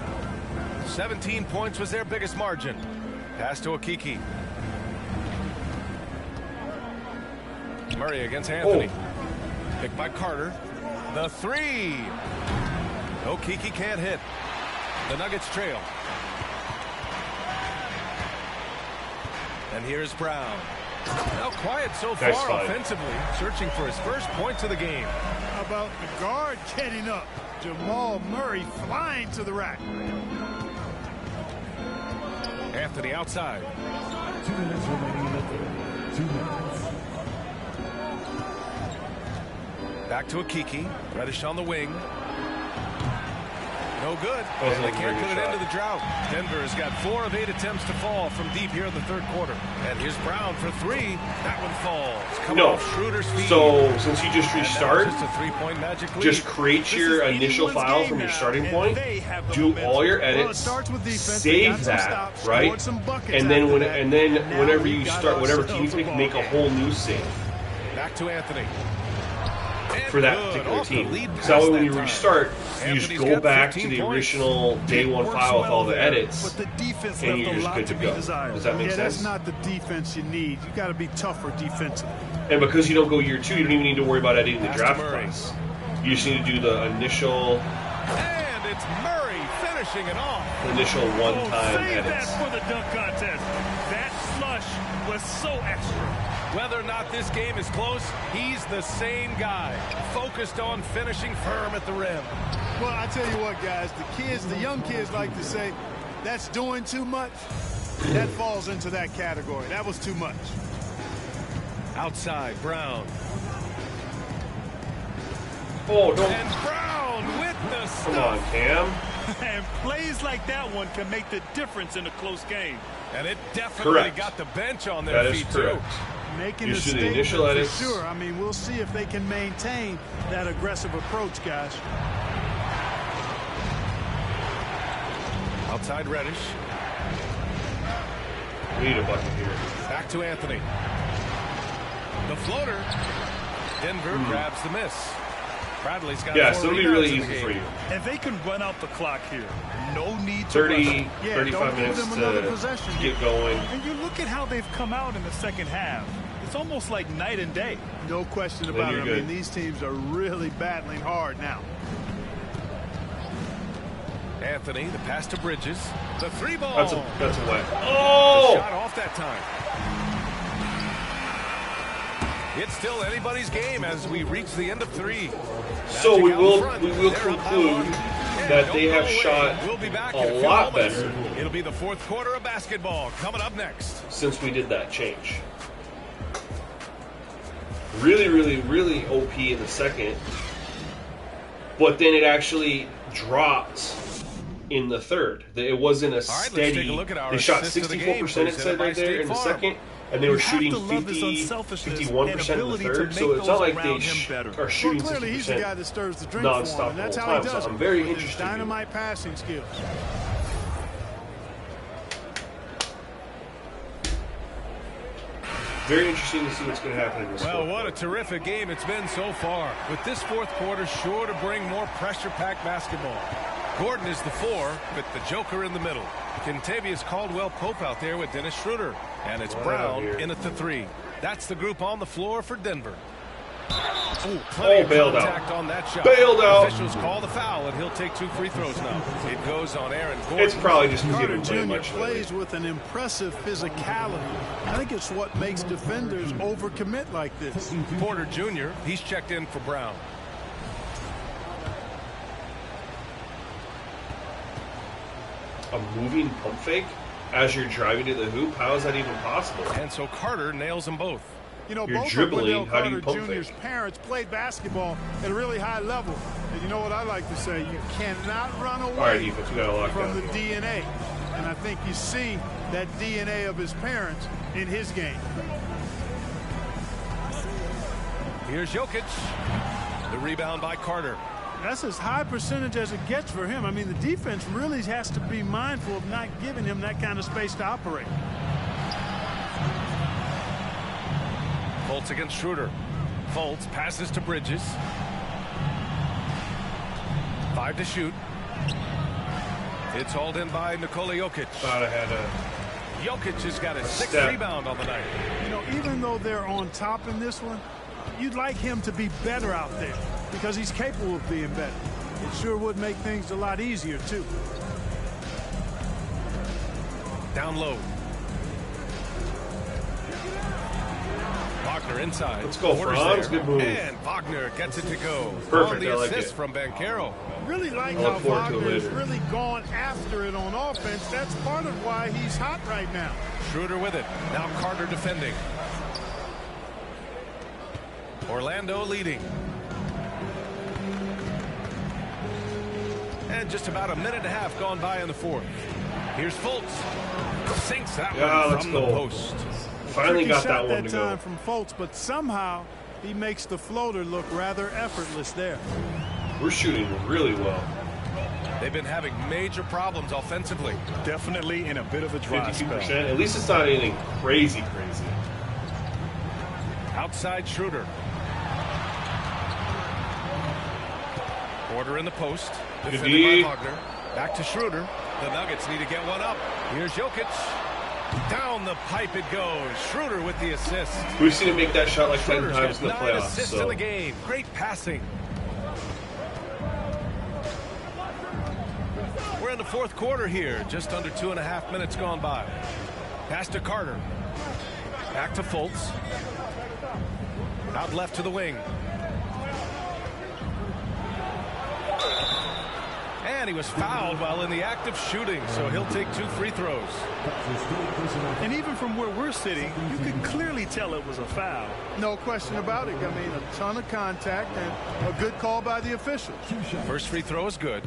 [SPEAKER 2] 17 points was their biggest margin. Pass to Okiki. Murray against Anthony. Picked by Carter. The three. Okiki can't hit. The Nuggets trail. And here's Brown. Now quiet so far offensively, searching for his first points of the game.
[SPEAKER 3] How about the guard getting up? Jamal Murray flying to the rack.
[SPEAKER 2] Anthony outside.
[SPEAKER 6] 2 minutes remaining in the third. 2 minutes.
[SPEAKER 2] Back to Okiki. Reddish on the wing. No good. And they can't put an end to the drought. Denver has got 4 of 8 attempts to fall from deep here in the third quarter. And here's Brown for 3. That one falls.
[SPEAKER 1] No.
[SPEAKER 2] Schroeder's feet.
[SPEAKER 1] So since you just restart,
[SPEAKER 2] just a 3-point magic lead.
[SPEAKER 1] just create your initial file from your starting point. Do all your edits. Save that, right? And then whenever you start, whatever teams make a whole new save.
[SPEAKER 2] Back to Anthony.
[SPEAKER 1] For that particular team. So that way when you restart, you just go back to the original day one file with all the edits, and you're just good to go. Does that make sense?
[SPEAKER 3] That's not the defense you need. You got to be tougher defensively.
[SPEAKER 1] And because you don't go year 2, you don't even need to worry about editing the draft class. You just need to do the initial.
[SPEAKER 2] And it's Murray finishing it off.
[SPEAKER 1] Initial one-time edits.
[SPEAKER 4] That for the dunk contest. That flush was so extra.
[SPEAKER 2] Whether or not this game is close, he's the same guy, focused on finishing firm at the rim.
[SPEAKER 3] Well, I tell you what, guys, the young kids like to say, that's doing too much. That falls into that category. That was too much.
[SPEAKER 2] Outside, Brown.
[SPEAKER 1] Oh, don't.
[SPEAKER 2] And Brown with the stuff.
[SPEAKER 1] Come on, Cam.
[SPEAKER 4] And plays like that one can make the difference in a close game.
[SPEAKER 2] And it definitely got the bench on their feet, too.
[SPEAKER 3] Making a statement for sure. I mean, we'll see if they can maintain that aggressive approach, guys.
[SPEAKER 2] Outside Reddish.
[SPEAKER 1] We need a bucket here.
[SPEAKER 2] Back to Anthony. The floater. Denver grabs the miss. Bradley's got
[SPEAKER 1] yeah, so it'll be really easy for you.
[SPEAKER 4] And they can run out the clock here. No need to
[SPEAKER 1] 35 minutes to get going.
[SPEAKER 4] And you look at how they've come out in the second half. It's almost like night and day.
[SPEAKER 3] No question about it. I mean, these teams are really battling hard now.
[SPEAKER 2] Anthony, the pass to Bridges. The 3-ball.
[SPEAKER 1] That's a wet. Oh!
[SPEAKER 2] The shot off that time. It's still anybody's game as we reach the end of 3.
[SPEAKER 1] So we will conclude that they have shot a lot better.
[SPEAKER 2] It'll be the fourth quarter of basketball coming up next.
[SPEAKER 1] Since we did that change. Really, really, really OP in the second. But then it actually dropped in the third. It wasn't a steady. They shot 64%, it said right there, in the second. And they were shooting 51% in the third, so it's not like they are shooting 60% non-stop the whole time. So I'm very interested.
[SPEAKER 3] Dynamite passing skills.
[SPEAKER 1] Very interesting to see what's going to happen in this.
[SPEAKER 2] Well, what a terrific game it's been so far. With this fourth quarter sure to bring more pressure-packed basketball. Gordon is the 4, with the Joker in the middle. Kentavious Caldwell-Pope out there with Dennis Schroeder. And it's Brown in at the 3. That's the group on the floor for Denver. Plenty of contact on that shot.
[SPEAKER 1] Bailed out.
[SPEAKER 2] Officials call the foul, and he'll take 2 free throws now. It goes on Aaron Gordon.
[SPEAKER 1] It's probably just because
[SPEAKER 3] Carter Jr. plays with an impressive physicality. I think it's what makes defenders overcommit like this.
[SPEAKER 2] Porter Jr., he's checked in for Brown.
[SPEAKER 1] A moving pump fake as you're driving to the hoop? How is that even possible?
[SPEAKER 2] And so Carter nails them both.
[SPEAKER 3] You know,
[SPEAKER 1] you're
[SPEAKER 3] both
[SPEAKER 1] dribbling.
[SPEAKER 3] Of
[SPEAKER 1] How do you
[SPEAKER 3] Carter
[SPEAKER 1] pump
[SPEAKER 3] Jr.'s
[SPEAKER 1] fake?
[SPEAKER 3] parents played basketball at a really high level. And you know what I like to say? You cannot run away from the DNA. And I think you see that DNA of his parents in his game.
[SPEAKER 2] Here's Jokic. The rebound by Carter.
[SPEAKER 3] That's as high percentage as it gets for him. I mean, the defense really has to be mindful of not giving him that kind of space to operate.
[SPEAKER 2] Fultz against Schroeder. Fultz passes to Bridges. 5 to shoot. It's hauled in by Nikola Jokic.
[SPEAKER 1] Thought I had a...
[SPEAKER 2] Jokic has got his 6th rebound on the night.
[SPEAKER 3] You know, even though they're on top in this one, you'd like him to be better out there because he's capable of being better. It sure would make things a lot easier, too.
[SPEAKER 2] Down low. Wagner inside.
[SPEAKER 1] Let's go, Franz. Good move.
[SPEAKER 2] And Wagner gets it to go.
[SPEAKER 1] Perfect.
[SPEAKER 2] On the
[SPEAKER 1] I like
[SPEAKER 2] assist
[SPEAKER 1] it.
[SPEAKER 2] From Banchero.
[SPEAKER 3] Really like how Wagner's really gone after it on offense. That's part of why he's hot right now.
[SPEAKER 2] Schroeder with it. Now Carter defending. Orlando leading. And just about a minute and a half gone by in the fourth. Here's Fultz. Sinks that one from the post.
[SPEAKER 1] Finally got that one to go.
[SPEAKER 3] Time from Fultz, but somehow he makes the floater look rather effortless there.
[SPEAKER 1] We're shooting really well.
[SPEAKER 2] They've been having major problems offensively.
[SPEAKER 4] Definitely in a bit of a dry
[SPEAKER 1] 52%.
[SPEAKER 4] spell.
[SPEAKER 1] At least it's not anything crazy.
[SPEAKER 2] Outside Schroeder. Porter in the post. Defended by Wagner. Back to Schroeder. The Nuggets need to get one up. Here's Jokic. Down the pipe it goes. Schroeder with the assist.
[SPEAKER 1] We've seen him make that shot like 10
[SPEAKER 2] Schroeder's
[SPEAKER 1] times in the
[SPEAKER 2] 9
[SPEAKER 1] playoffs.
[SPEAKER 2] assists in the game. Great passing. We're in the fourth quarter here. Just under 2.5 minutes gone by. Pass to Carter. Back to Fultz. Out left to the wing. And he was fouled while in the act of shooting, so he'll take 2 free throws.
[SPEAKER 4] And even from where we're sitting, you can clearly tell it was a foul.
[SPEAKER 3] No question about it. I mean, a ton of contact and a good call by the officials.
[SPEAKER 2] First free throw is good.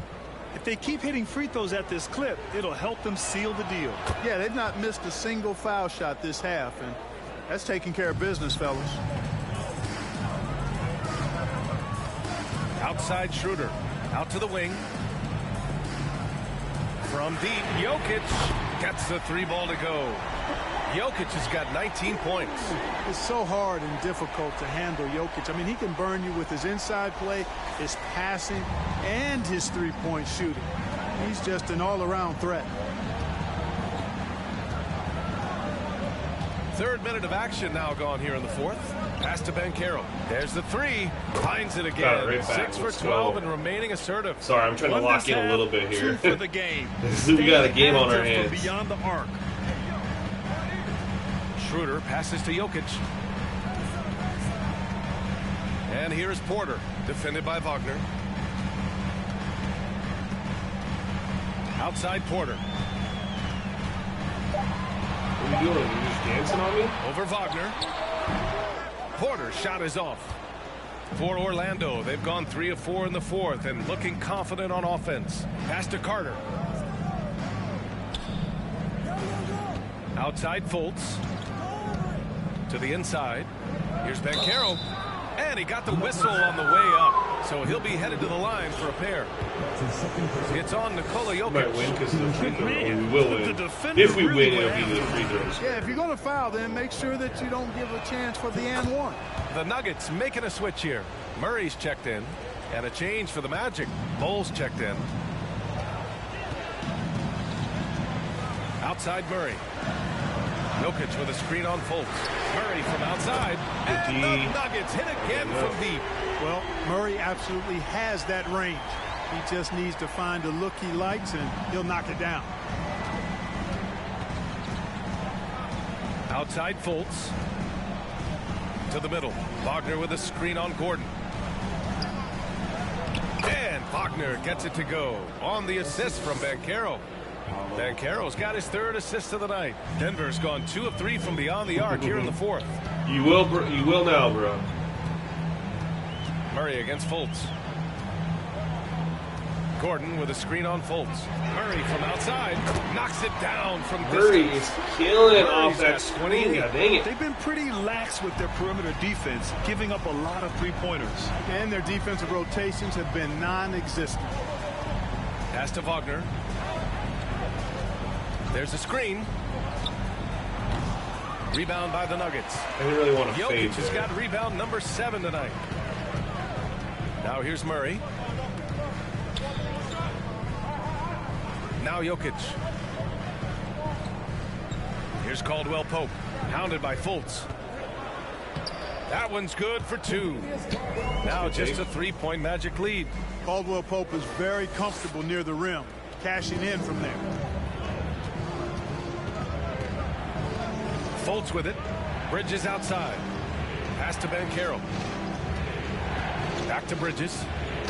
[SPEAKER 4] If they keep hitting free throws at this clip, it'll help them seal the deal.
[SPEAKER 3] Yeah, they've not missed a single foul shot this half, and that's taking care of business, fellas.
[SPEAKER 2] Outside Schroeder. Out to the wing. From deep, Jokic gets the 3 ball to go. Jokic has got 19 points.
[SPEAKER 3] It's so hard and difficult to handle Jokic. I mean, he can burn you with his inside play, his passing, and his three-point shooting. He's just an all-around threat.
[SPEAKER 2] Third minute of action now gone here in the fourth. Pass to Banchero. There's the three. Finds it again.
[SPEAKER 1] Right
[SPEAKER 2] 6 for 12 and remaining assertive.
[SPEAKER 1] Sorry, I'm trying to lock in a little bit here.
[SPEAKER 4] For the game.
[SPEAKER 1] We got a game on our hands.
[SPEAKER 4] Beyond the arc.
[SPEAKER 2] Schroeder passes to Jokic. And here's Porter, defended by Wagner. Outside Porter.
[SPEAKER 1] What are you doing? You just dancing on me?
[SPEAKER 2] Over Wagner. Porter's shot is off. For Orlando, they've gone 3 of 4 in the fourth and looking confident on offense. Pass to Carter. Outside Fultz. To the inside. Here's Banchero. And he got the whistle on the way up. So he'll be headed to the line for a pair. It's on Nikola Jokic.
[SPEAKER 1] We might win because of the free throw. We will win. If we win, it'll be the free throws.
[SPEAKER 3] Yeah, if you're going to foul, then make sure that you don't give a chance for the and one.
[SPEAKER 2] The Nuggets making a switch here. Murray's checked in. And a change for the Magic. Bowles checked in. Outside Murray. Jokic with a screen on Fultz. Murray from outside. And the Nuggets hit again from deep.
[SPEAKER 3] Well, Murray absolutely has that range. He just needs to find a look he likes, and he'll knock it down.
[SPEAKER 2] Outside Fultz. To the middle. Wagner with a screen on Gordon. And Wagner gets it to go on the assist from Banchero. Banchero's got his third assist of the night. Denver's gone 2 of 3 from beyond the arc here in the fourth.
[SPEAKER 1] You will now, bro.
[SPEAKER 2] Murray against Fultz. Gordon with a screen on Fultz. Murray from outside knocks it down from distance.
[SPEAKER 1] Murray is killing it off that screen. God dang it.
[SPEAKER 4] They've been pretty lax with their perimeter defense, giving up a lot of three-pointers.
[SPEAKER 3] And their defensive rotations have been non-existent.
[SPEAKER 2] Pass to Wagner. There's a screen. Rebound by the Nuggets.
[SPEAKER 1] I didn't really want to fade
[SPEAKER 2] Jokic has got rebound number 7 tonight. Now here's Murray. Now Jokic. Here's Caldwell Pope. Hounded by Fultz. That one's good for 2. Now just a 3-point Magic lead.
[SPEAKER 3] Caldwell Pope is very comfortable near the rim, cashing in from there.
[SPEAKER 2] Fultz with it. Bridges outside. Pass to Banchero. Back to Bridges.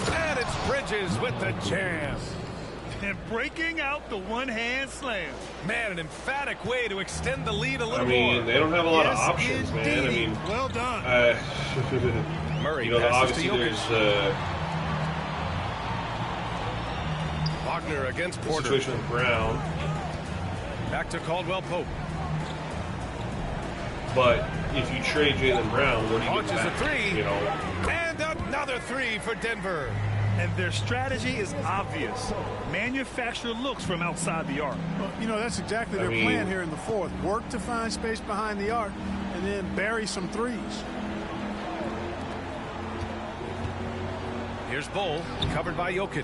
[SPEAKER 2] And it's Bridges with the jam.
[SPEAKER 4] And breaking out the one-hand slam.
[SPEAKER 2] Man, an emphatic way to extend the lead a little more.
[SPEAKER 1] I mean, they don't have a lot of options, man. I mean,
[SPEAKER 3] well done.
[SPEAKER 2] Murray
[SPEAKER 1] passes
[SPEAKER 2] to Jokic.
[SPEAKER 1] There's
[SPEAKER 2] Wagner against Porter.
[SPEAKER 1] Situation with Brown.
[SPEAKER 2] Back to Caldwell Pope.
[SPEAKER 1] But if you trade Jaylen Brown, what do you get
[SPEAKER 2] Launches
[SPEAKER 1] back?
[SPEAKER 2] a 3.
[SPEAKER 1] You know,
[SPEAKER 2] And another 3 for Denver.
[SPEAKER 4] And their strategy is obvious. Manufacture looks from outside the arc.
[SPEAKER 3] Well, you know, that's exactly their plan here in the fourth. Work to find space behind the arc and then bury some threes.
[SPEAKER 2] Here's Bull, covered by Jokic.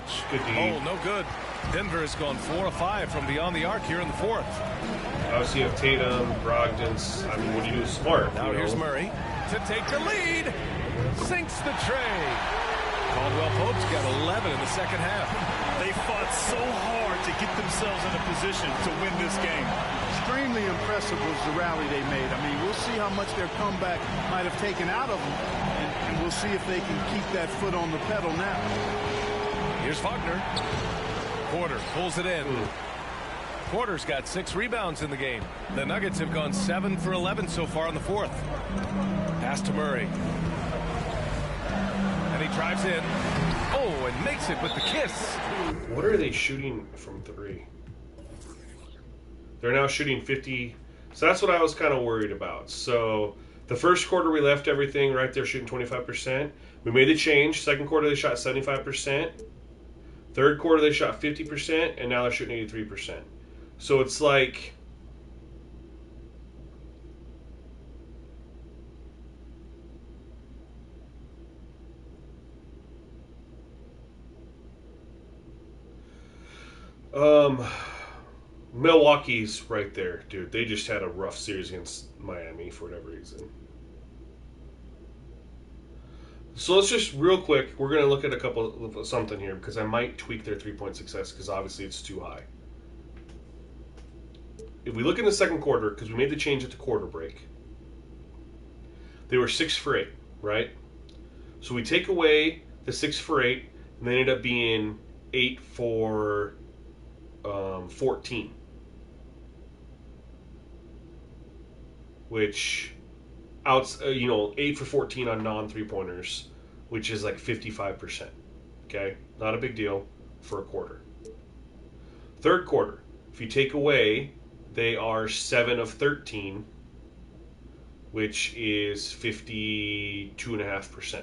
[SPEAKER 2] Oh, no good. Denver has gone 4 of 5 from beyond the arc here in the fourth.
[SPEAKER 1] obviously you have Tatum, Brogdon's. I mean, what you do is smart.
[SPEAKER 2] Now here's Murray to take the lead. Sinks the tray. Caldwell Pope's got 11 in the second half.
[SPEAKER 4] They fought so hard to get themselves in a position to win this game.
[SPEAKER 3] Extremely impressive was the rally they made. I mean, we'll see how much their comeback might have taken out of them, and we'll see if they can keep that foot on the pedal now.
[SPEAKER 2] Here's Wagner. Porter pulls it in. Porter's got 6 rebounds in the game. The Nuggets have gone 7 for 11 so far in the fourth. Pass to Murray. And he drives in. Oh, and makes it with the kiss.
[SPEAKER 1] What are they shooting from 3? They're now shooting 50. So that's what I was kind of worried about. So the first quarter we left everything right there shooting 25%. We made the change. Second quarter they shot 75%. Third quarter they shot 50%, and now they're shooting 83%. So it's like Milwaukee's right there, dude. They just had a rough series against Miami for whatever reason. So let's just real quick, we're going to look at something here because I might tweak their 3-point success because obviously it's too high. If we look in the second quarter, because we made the change at the quarter break, they were 6 for 8, right? So we take away the 6 for 8, and they ended up being 8 for 14. Which, 8 for 14 on non-3-pointers, which is like 55%. Okay? Not a big deal for a quarter. Third quarter, if you take away, they are 7 of 13, which is 52.5%.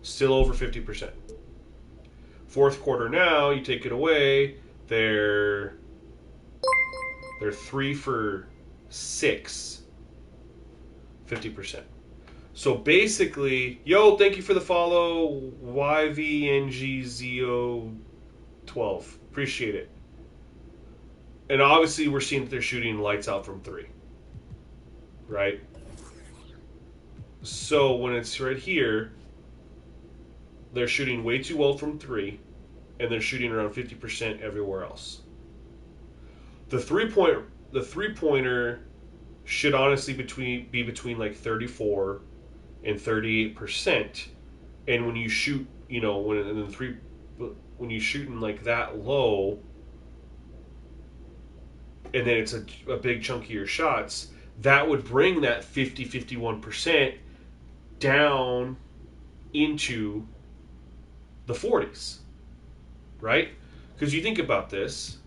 [SPEAKER 1] Still over 50%. Fourth quarter now, you take it away, they're 3 for 6, 50%. So basically, thank you for the follow, YVNGZO12. Appreciate it. And obviously, we're seeing that they're shooting lights out from 3. Right? So when it's right here, they're shooting way too well from 3, and they're shooting around 50% everywhere else. The three-pointer should honestly be between like 34 and 38%. And when you shoot, when you shooting like that low, and then it's a big chunk of your shots, that would bring that 50-51% down into the 40s, right? Because you think about this.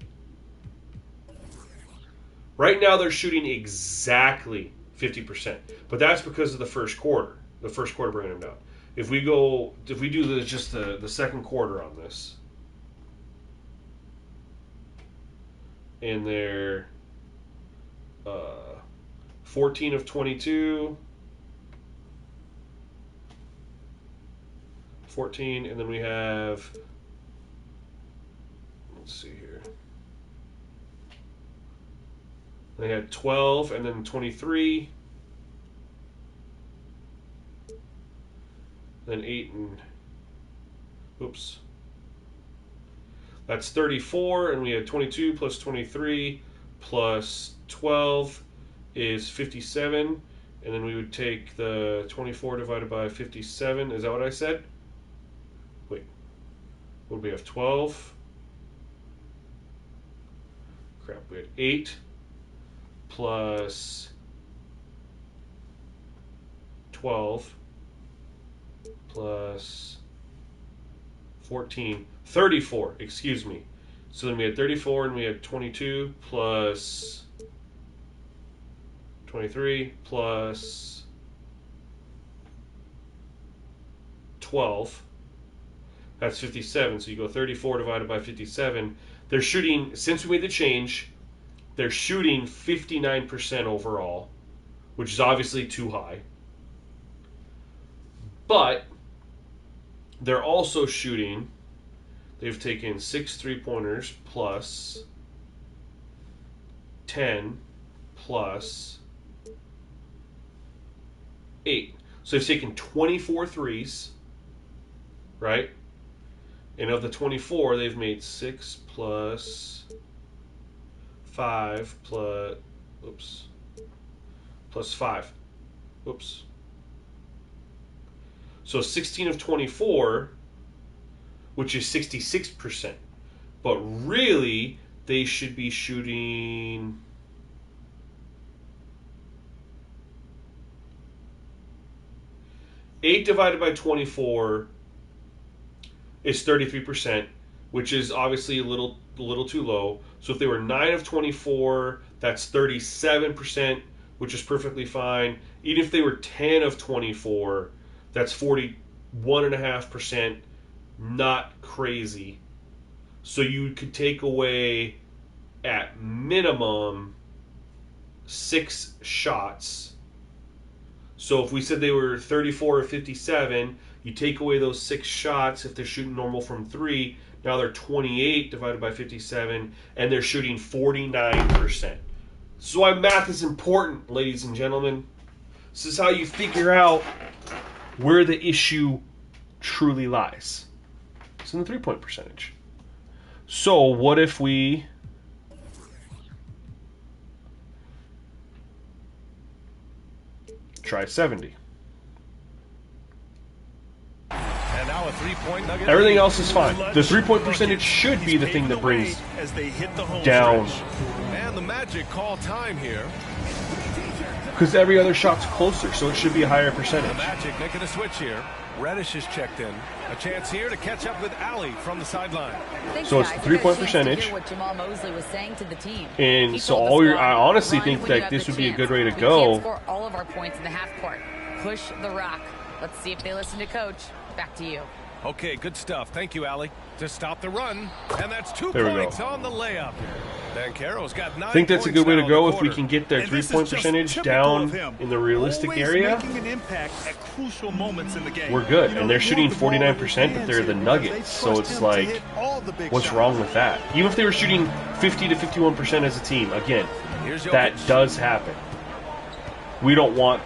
[SPEAKER 1] Right now they're shooting exactly 50%, but that's because of the first quarter. The first quarter bringing them down. If we do just the second quarter on this, and they're 14 of 22, 14, and then we have, let's see here, they had 12 and then 23, then 8 and, oops, that's 34, and we had 22 plus 23 plus 12 is 57, and then we would take the 24 divided by 57. Is that what I said? Wait. What do we have? 12. Crap, we had 8 plus 12 plus 14. 34, excuse me. So then we had 34 and we had 22 plus 23 plus 12. That's 57. So you go 34 divided by 57. They're shooting, since we made the change, they're shooting 59% overall, which is obviously too high. But they're also shooting, they've taken 6 3-pointers plus 10 plus 8. So they've taken 24 threes, right? And of the 24, they've made 6 plus 5 plus 5. Oops. So 16 of 24, which is 66%. But really, they should be shooting 8 divided by 24 is 33%, which is obviously a little too low. So if they were 9 of 24, that's 37%, which is perfectly fine. Even if they were 10 of 24, that's 41.5%, not crazy. So you could take away, at minimum, 6 shots. So if we said they were 34 or 57, you take away those 6 shots if they're shooting normal from 3. Now they're 28 divided by 57, and they're shooting 49%. This is why math is important, ladies and gentlemen. This is how you figure out where the issue truly lies. It's in the three-point percentage. So what if we try 70?
[SPEAKER 2] And now a three-point nugget.
[SPEAKER 1] Everything else is fine. The three-point percentage should be the thing that brings down.
[SPEAKER 2] And the Magic call time here.
[SPEAKER 1] Because every other shot's closer, so it should be a higher percentage.
[SPEAKER 2] The Magic making a switch here. Reddish is checked in. A chance here to catch up with Ali from the sideline.
[SPEAKER 1] So it's the three-point percentage.
[SPEAKER 5] What Jamal Mosley was saying to the team.
[SPEAKER 1] And so I honestly think that this would be a good way to go.
[SPEAKER 5] We can't score all of our points in the half court. Push the rock. Let's see if they listen to Coach. Back to you.
[SPEAKER 2] Okay, good stuff. Thank you, Ali. To stop the run, and that's 2
[SPEAKER 1] There we
[SPEAKER 2] points
[SPEAKER 1] go.
[SPEAKER 2] on the layup. Banchero's got 9
[SPEAKER 1] I think that's a good way to go if we can get their
[SPEAKER 4] And this is
[SPEAKER 1] three-point
[SPEAKER 4] just
[SPEAKER 1] percentage
[SPEAKER 4] typical
[SPEAKER 1] down
[SPEAKER 4] of him.
[SPEAKER 1] in the realistic
[SPEAKER 4] Always
[SPEAKER 1] area.
[SPEAKER 4] making an impact at crucial moments in the game.
[SPEAKER 1] We're good.
[SPEAKER 4] You know,
[SPEAKER 1] And they're
[SPEAKER 4] they
[SPEAKER 1] shooting
[SPEAKER 4] want the ball in their
[SPEAKER 1] 49%, but they're the
[SPEAKER 4] hands here because
[SPEAKER 1] Nuggets.
[SPEAKER 4] they
[SPEAKER 1] So
[SPEAKER 4] trust
[SPEAKER 1] it's
[SPEAKER 4] him to
[SPEAKER 1] like,
[SPEAKER 4] hit all the big
[SPEAKER 1] what's
[SPEAKER 4] shots.
[SPEAKER 1] wrong with that? Even if they were shooting 50 to 51% as a team, again,
[SPEAKER 2] Here's
[SPEAKER 1] that
[SPEAKER 2] Jokic.
[SPEAKER 1] does happen. We don't want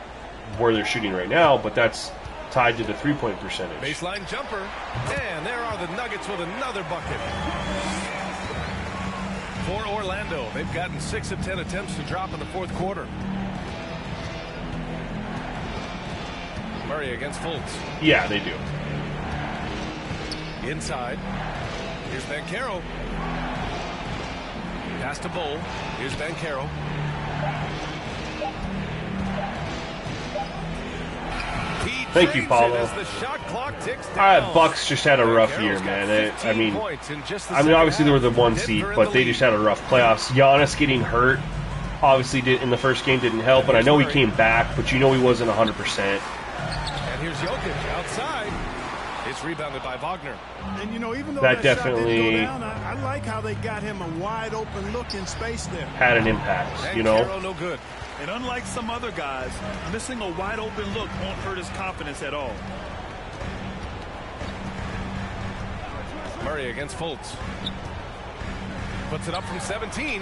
[SPEAKER 1] where they're shooting right now, but that's tied to the three-point percentage.
[SPEAKER 2] Baseline jumper. And there are the Nuggets with another bucket. For Orlando, they've gotten 6 of 10 attempts to drop in the fourth quarter. Murray against Fultz.
[SPEAKER 1] Yeah, they do.
[SPEAKER 2] Inside. Here's Banchero. Pass to Bull. Here's Banchero.
[SPEAKER 1] Thank you, Paulo.
[SPEAKER 2] As the shot clock ticks down.
[SPEAKER 1] Bucks just had a rough
[SPEAKER 2] Banchero's
[SPEAKER 1] year,
[SPEAKER 2] got
[SPEAKER 1] man.
[SPEAKER 2] 15
[SPEAKER 1] I mean,
[SPEAKER 2] points in just the
[SPEAKER 1] obviously they were the
[SPEAKER 2] second
[SPEAKER 1] one
[SPEAKER 2] half.
[SPEAKER 1] seed,
[SPEAKER 2] Denver in
[SPEAKER 1] but
[SPEAKER 2] the
[SPEAKER 1] they
[SPEAKER 2] lead.
[SPEAKER 1] just had a rough playoffs. Giannis getting hurt, obviously did in the first game didn't help, and I know he came back, but you know he wasn't 100%.
[SPEAKER 2] And here's Jokic outside. It's rebounded by Wagner.
[SPEAKER 3] And you know, even though
[SPEAKER 1] That
[SPEAKER 3] that shot didn't
[SPEAKER 1] definitely
[SPEAKER 3] go down, I like how they got him a wide open look in space there.
[SPEAKER 1] Had an impact, you know.
[SPEAKER 2] Banchero no good.
[SPEAKER 4] And unlike some other guys, missing a wide open look won't hurt his confidence at all.
[SPEAKER 2] Murray against Fultz. Puts it up from 17.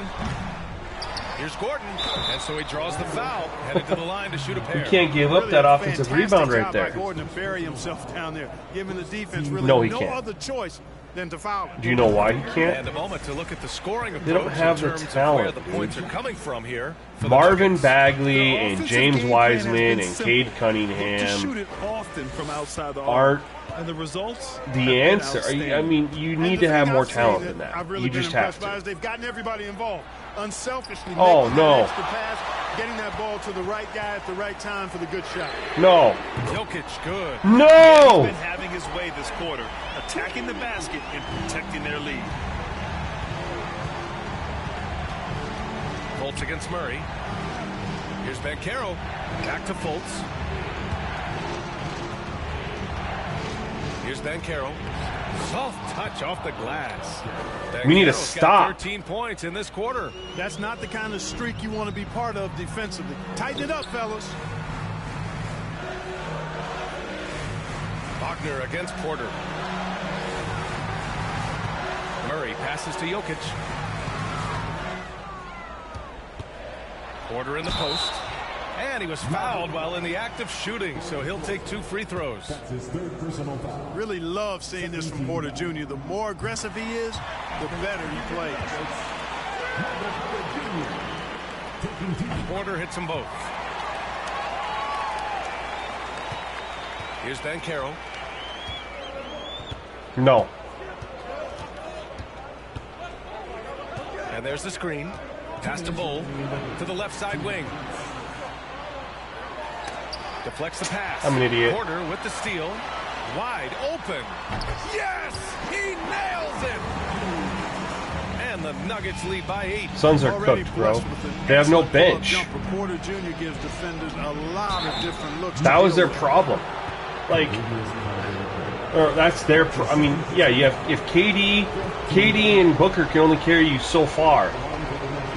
[SPEAKER 2] Here's Gordon. And so he draws the foul. Headed to the line to shoot a pair.
[SPEAKER 1] You can't give up that offensive rebound right there.
[SPEAKER 3] Gordon to bury himself down there, giving the defense really
[SPEAKER 1] No, he
[SPEAKER 3] no
[SPEAKER 1] can't.
[SPEAKER 3] other choice than to foul him.
[SPEAKER 1] Do you know why he can't?
[SPEAKER 2] And a moment to look at the scoring approach
[SPEAKER 1] They don't have
[SPEAKER 2] in
[SPEAKER 1] the
[SPEAKER 2] terms
[SPEAKER 1] talent,
[SPEAKER 2] of where the points are coming from here. For the
[SPEAKER 1] Marvin
[SPEAKER 2] Nuggets.
[SPEAKER 1] Bagley
[SPEAKER 4] Their
[SPEAKER 1] and
[SPEAKER 4] offensive
[SPEAKER 1] James
[SPEAKER 4] game plan has
[SPEAKER 1] Wiseman
[SPEAKER 4] been
[SPEAKER 1] and
[SPEAKER 4] simple.
[SPEAKER 1] Cade
[SPEAKER 4] Look to shoot
[SPEAKER 1] Cunningham
[SPEAKER 4] it often from outside the
[SPEAKER 1] aren't
[SPEAKER 4] arc. And the results have
[SPEAKER 1] the
[SPEAKER 4] been
[SPEAKER 1] answer.
[SPEAKER 4] outstanding.
[SPEAKER 1] I mean, you
[SPEAKER 3] And
[SPEAKER 1] need
[SPEAKER 3] the
[SPEAKER 1] to have
[SPEAKER 3] thing
[SPEAKER 1] more
[SPEAKER 3] I've seen
[SPEAKER 1] talent than that.
[SPEAKER 3] I've really
[SPEAKER 1] You
[SPEAKER 3] been
[SPEAKER 1] just have
[SPEAKER 3] impressed by
[SPEAKER 1] to.
[SPEAKER 3] is they've gotten everybody involved. Unselfishly,
[SPEAKER 1] Oh,
[SPEAKER 3] making
[SPEAKER 1] no.
[SPEAKER 3] that extra pass, getting that ball to the right guy at the right time for the good shot.
[SPEAKER 1] No.
[SPEAKER 2] Jokic, good.
[SPEAKER 4] He's
[SPEAKER 1] No!
[SPEAKER 4] been having his way this quarter, attacking the basket and protecting their lead.
[SPEAKER 2] Fultz against Murray. Here's Banchero. Back to Fultz. Here's Banchero. Soft touch off the glass.
[SPEAKER 1] We need to
[SPEAKER 2] Banchero's got
[SPEAKER 1] stop.
[SPEAKER 2] 13 points in this quarter.
[SPEAKER 3] That's not the kind of streak you want to be part of defensively. Tighten it up, fellas.
[SPEAKER 2] Wagner against Porter. Murray passes to Jokic. Porter in the post. And he was fouled while in the act of shooting, so he'll take 2 free throws.
[SPEAKER 6] That's his third personal foul.
[SPEAKER 3] Really love seeing this from Porter Jr. The more aggressive he is, the better he plays.
[SPEAKER 2] Porter hits them both. Here's Banchero.
[SPEAKER 1] No.
[SPEAKER 2] And there's the screen. Pass to Bull to the left side wing. Deflects the pass.
[SPEAKER 1] I'm an idiot.
[SPEAKER 2] Porter with the steal. Wide open. Yes! He nails it! And the Nuggets lead by 8.
[SPEAKER 1] Suns are
[SPEAKER 3] Already
[SPEAKER 1] cooked, bro.
[SPEAKER 3] blessed with an
[SPEAKER 1] They have no
[SPEAKER 3] excellent pull-up
[SPEAKER 1] bench.
[SPEAKER 3] jumper. Porter Jr. gives defenders a lot of different looks.
[SPEAKER 1] That
[SPEAKER 3] to
[SPEAKER 1] was
[SPEAKER 3] deal
[SPEAKER 1] their
[SPEAKER 3] with.
[SPEAKER 1] problem. Like, or that's their. I mean, yeah. You have if KD and Booker can only carry you so far,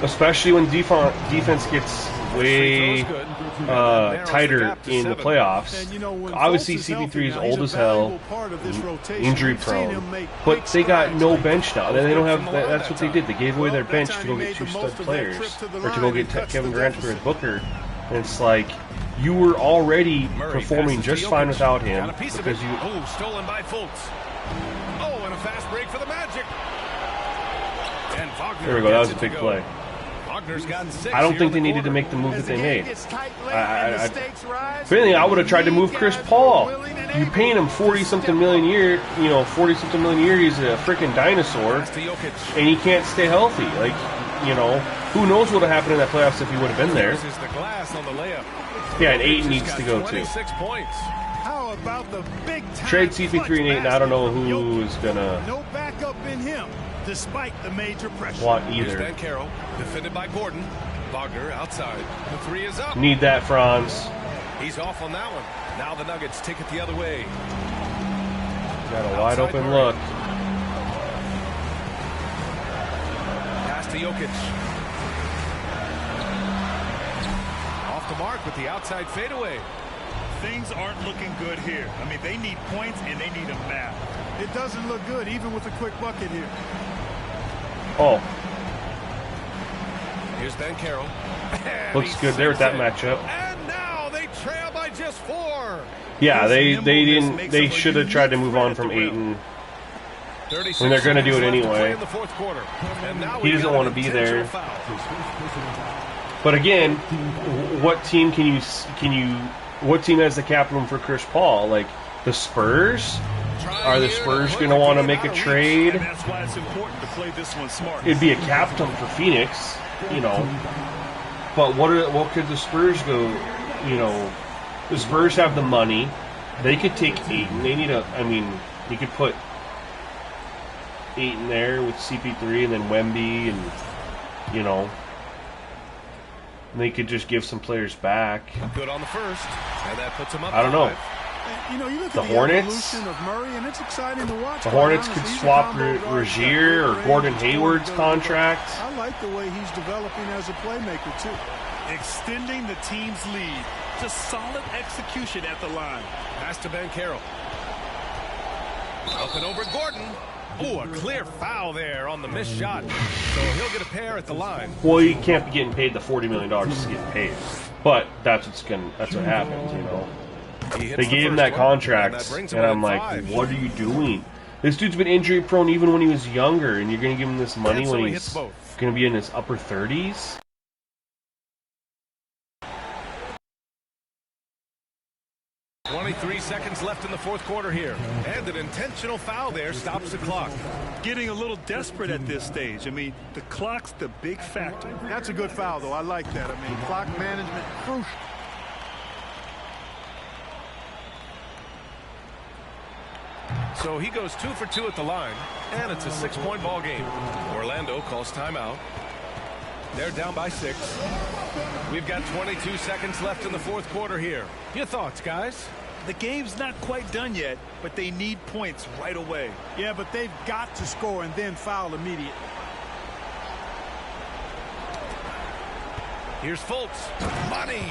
[SPEAKER 1] especially when defense gets way tighter in the playoffs. Obviously, CP3 is old as hell, injury prone, but they got no bench now. They don't have. That's what they did. They gave away their bench to go get 2 stud players, or to go get Kevin Durant for his Booker. And it's like you were already performing just fine without him because you.
[SPEAKER 2] Oh, stolen by Fultz. Oh, and a fast break for the Magic. And Wagner.
[SPEAKER 1] There we go. That was a big play.
[SPEAKER 2] Wagner's got 6.
[SPEAKER 1] I don't think they needed to make the move that they made. If anything, I would have tried to move Chris Paul. You paying him 40-something million a year, 40-something million a year. He's a freaking dinosaur, and he can't stay healthy. Like, who knows what would have happened in that playoffs if he would have been there. Yeah, and Ayton needs to go too.
[SPEAKER 3] How about the big
[SPEAKER 1] trade CP3 and Ayton? I don't know who is gonna.
[SPEAKER 3] No backup in him, despite the major pressure.
[SPEAKER 1] Want either.
[SPEAKER 2] Stan Carroll, defended by Gordon. Wagner outside. The 3 is up.
[SPEAKER 1] Need that, Franz.
[SPEAKER 2] He's off on that one. Now the Nuggets take it the other way.
[SPEAKER 1] Got a wide open look.
[SPEAKER 2] Pass to Jokic. Off the mark with the outside fadeaway.
[SPEAKER 4] Things aren't looking good here. I mean, they need points and they need them now.
[SPEAKER 3] It doesn't look good, even with a quick bucket here.
[SPEAKER 1] Oh.
[SPEAKER 2] Here's Ben Carroll.
[SPEAKER 1] Looks good there with that matchup.
[SPEAKER 2] And now they trail by just 4.
[SPEAKER 1] Yeah, they didn't. They should have tried to move on from Ayton. When they're going to do it anyway. He doesn't want to be there. But again, what team can you? What team has the cap room for Chris Paul? Like the Spurs? Are the Spurs going to want to make a trade?
[SPEAKER 4] That's why it's important to play this one smart.
[SPEAKER 1] It'd be a cap dump for Phoenix, But what could the Spurs go? The Spurs have the money. They could take Ayton. They need you could put Ayton there with CP3 and then Wemby and, they could just give some players back.
[SPEAKER 2] Good on the first, and that puts them up.
[SPEAKER 1] I don't know.
[SPEAKER 3] You look at
[SPEAKER 1] the Hornets.
[SPEAKER 3] Of Murray, and it's exciting to watch.
[SPEAKER 1] The Hornets could swap Rozier or Gordon Hayward's contract.
[SPEAKER 3] I like the way he's developing as a playmaker too.
[SPEAKER 4] Extending the team's lead. Just solid execution at the line.
[SPEAKER 2] Pass to Ben Carroll. Up and over Gordon. Oh, a clear foul there on the missed shot. So he'll get a pair at the line.
[SPEAKER 1] Well, you can't be getting paid the $40 million just to get paid. But that's what happens, They gave him that contract, and I'm like, what are you doing? This dude's been injury prone even when he was younger, and you're going to give him this money when he's going to be in his upper 30s?
[SPEAKER 2] 23 seconds left in the fourth quarter here. And an intentional foul there stops the clock.
[SPEAKER 4] Getting a little desperate at this stage. I mean, the clock's the big factor.
[SPEAKER 3] That's a good foul, though. I like that. Clock management, crucial.
[SPEAKER 2] So he goes 2 for 2 at the line, and it's a 6-point ball game. Orlando calls timeout. They're down by 6. We've got 22 seconds left in the fourth quarter here. Your thoughts, guys?
[SPEAKER 4] The game's not quite done yet, but they need points right away.
[SPEAKER 3] Yeah, but they've got to score and then foul immediately.
[SPEAKER 2] Here's Fultz. Money.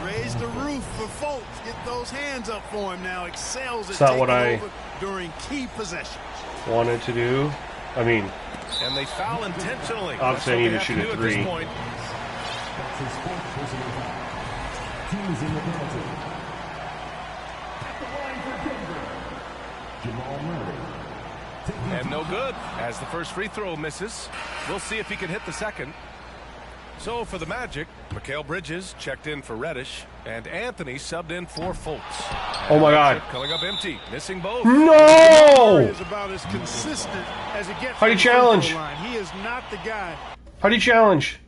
[SPEAKER 3] Raise the roof for Fultz. Get those hands up for him now. Excels at
[SPEAKER 1] taking
[SPEAKER 3] over during key possessions.
[SPEAKER 1] Wanted to do.
[SPEAKER 2] And they foul intentionally.
[SPEAKER 1] Obviously, I need to shoot a 3.
[SPEAKER 2] And no good, as the first free throw misses. We'll see if he can hit the second. So for the Magic, Mikal Bridges checked in for Reddish, and Anthony subbed in for Fultz.
[SPEAKER 1] Oh my God!
[SPEAKER 2] Coming up empty, missing both.
[SPEAKER 1] No!
[SPEAKER 3] Is about as consistent as it gets.
[SPEAKER 1] How do you challenge?
[SPEAKER 3] He is not the guy.
[SPEAKER 1] How do you challenge?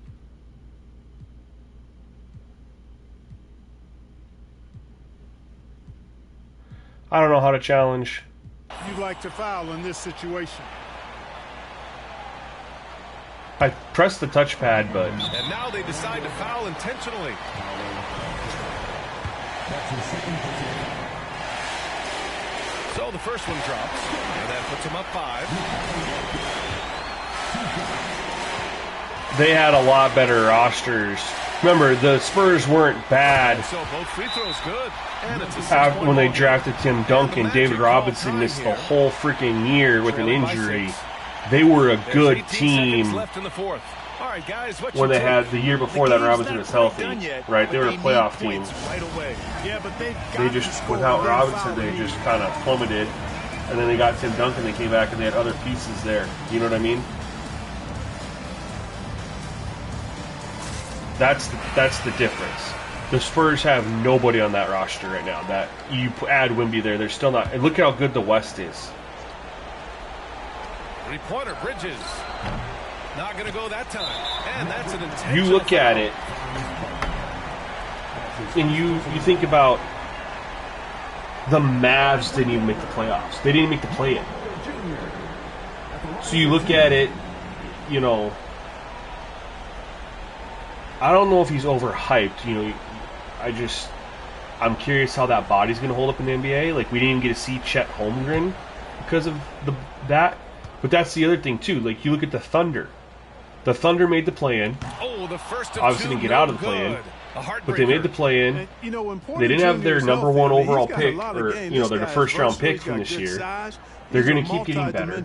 [SPEAKER 1] I don't know how to challenge.
[SPEAKER 3] You'd like to foul in this situation.
[SPEAKER 1] I pressed the touchpad, but...
[SPEAKER 2] And now they decide to foul intentionally. So the first one drops, and that puts them up 5.
[SPEAKER 1] They had a lot better rosters remember, the Spurs weren't bad
[SPEAKER 2] So both free throws good. And it's a
[SPEAKER 1] when they
[SPEAKER 2] 6-point
[SPEAKER 1] drafted Tim Duncan. David Robinson missed the whole freaking year with an injury. They were a good team
[SPEAKER 2] left in the fourth. All right, guys,
[SPEAKER 1] when they had the year before that Robinson was healthy, right? They were a playoff team.
[SPEAKER 3] Yeah, but
[SPEAKER 1] They just, without Robinson, they just kind of plummeted. And then they got Tim Duncan, they came back and they had other pieces there. You know what I mean? That's the difference. The Spurs have nobody on that roster right now. That you add Wemby there, they're still not. And look how good the West is.
[SPEAKER 2] Three-pointer, Bridges. Not going to go that time. And that's an intentional
[SPEAKER 1] You look at it, and you think about the Mavs didn't even make the playoffs. They didn't make the play-in. So you look at it, you know, I don't know if he's overhyped. You know, I'm curious how that body's going to hold up in the NBA. Like, we didn't even get to see Chet Holmgren because of that. But that's the other thing, too. Like, you look at the Thunder. The Thunder made the play-in.
[SPEAKER 2] Oh, the first of
[SPEAKER 1] Obviously
[SPEAKER 2] two,
[SPEAKER 1] didn't get out of the play-in. But they made the play-in. They didn't have their number one overall pick, or, you know, their first-round pick from this year. They're going to keep getting better.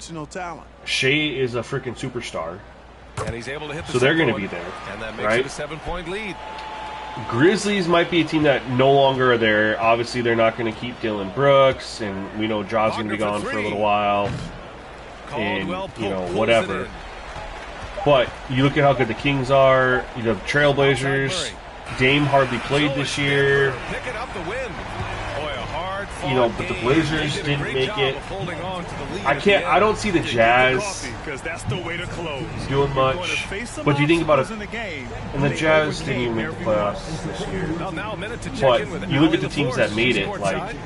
[SPEAKER 1] Shea is a freaking superstar.
[SPEAKER 2] And he's able to hit the
[SPEAKER 1] so they're going to be there,
[SPEAKER 2] and that makes
[SPEAKER 1] right?
[SPEAKER 2] it a 7-point lead.
[SPEAKER 1] Grizzlies might be a team that no longer are there. Obviously, they're not going to keep Dylan Brooks, and we know Ja's going to be gone for a little while, and, you know, whatever. But you look at how good the Kings are. You know, the Trailblazers. Dame hardly played this year.
[SPEAKER 2] Picking up the win. Boy, a hard
[SPEAKER 1] You know, but the Blazers didn't make it. I don't see the Jazz doing much. But you think about it, and the Jazz didn't even make the playoffs this year. But you look at the teams that made it, like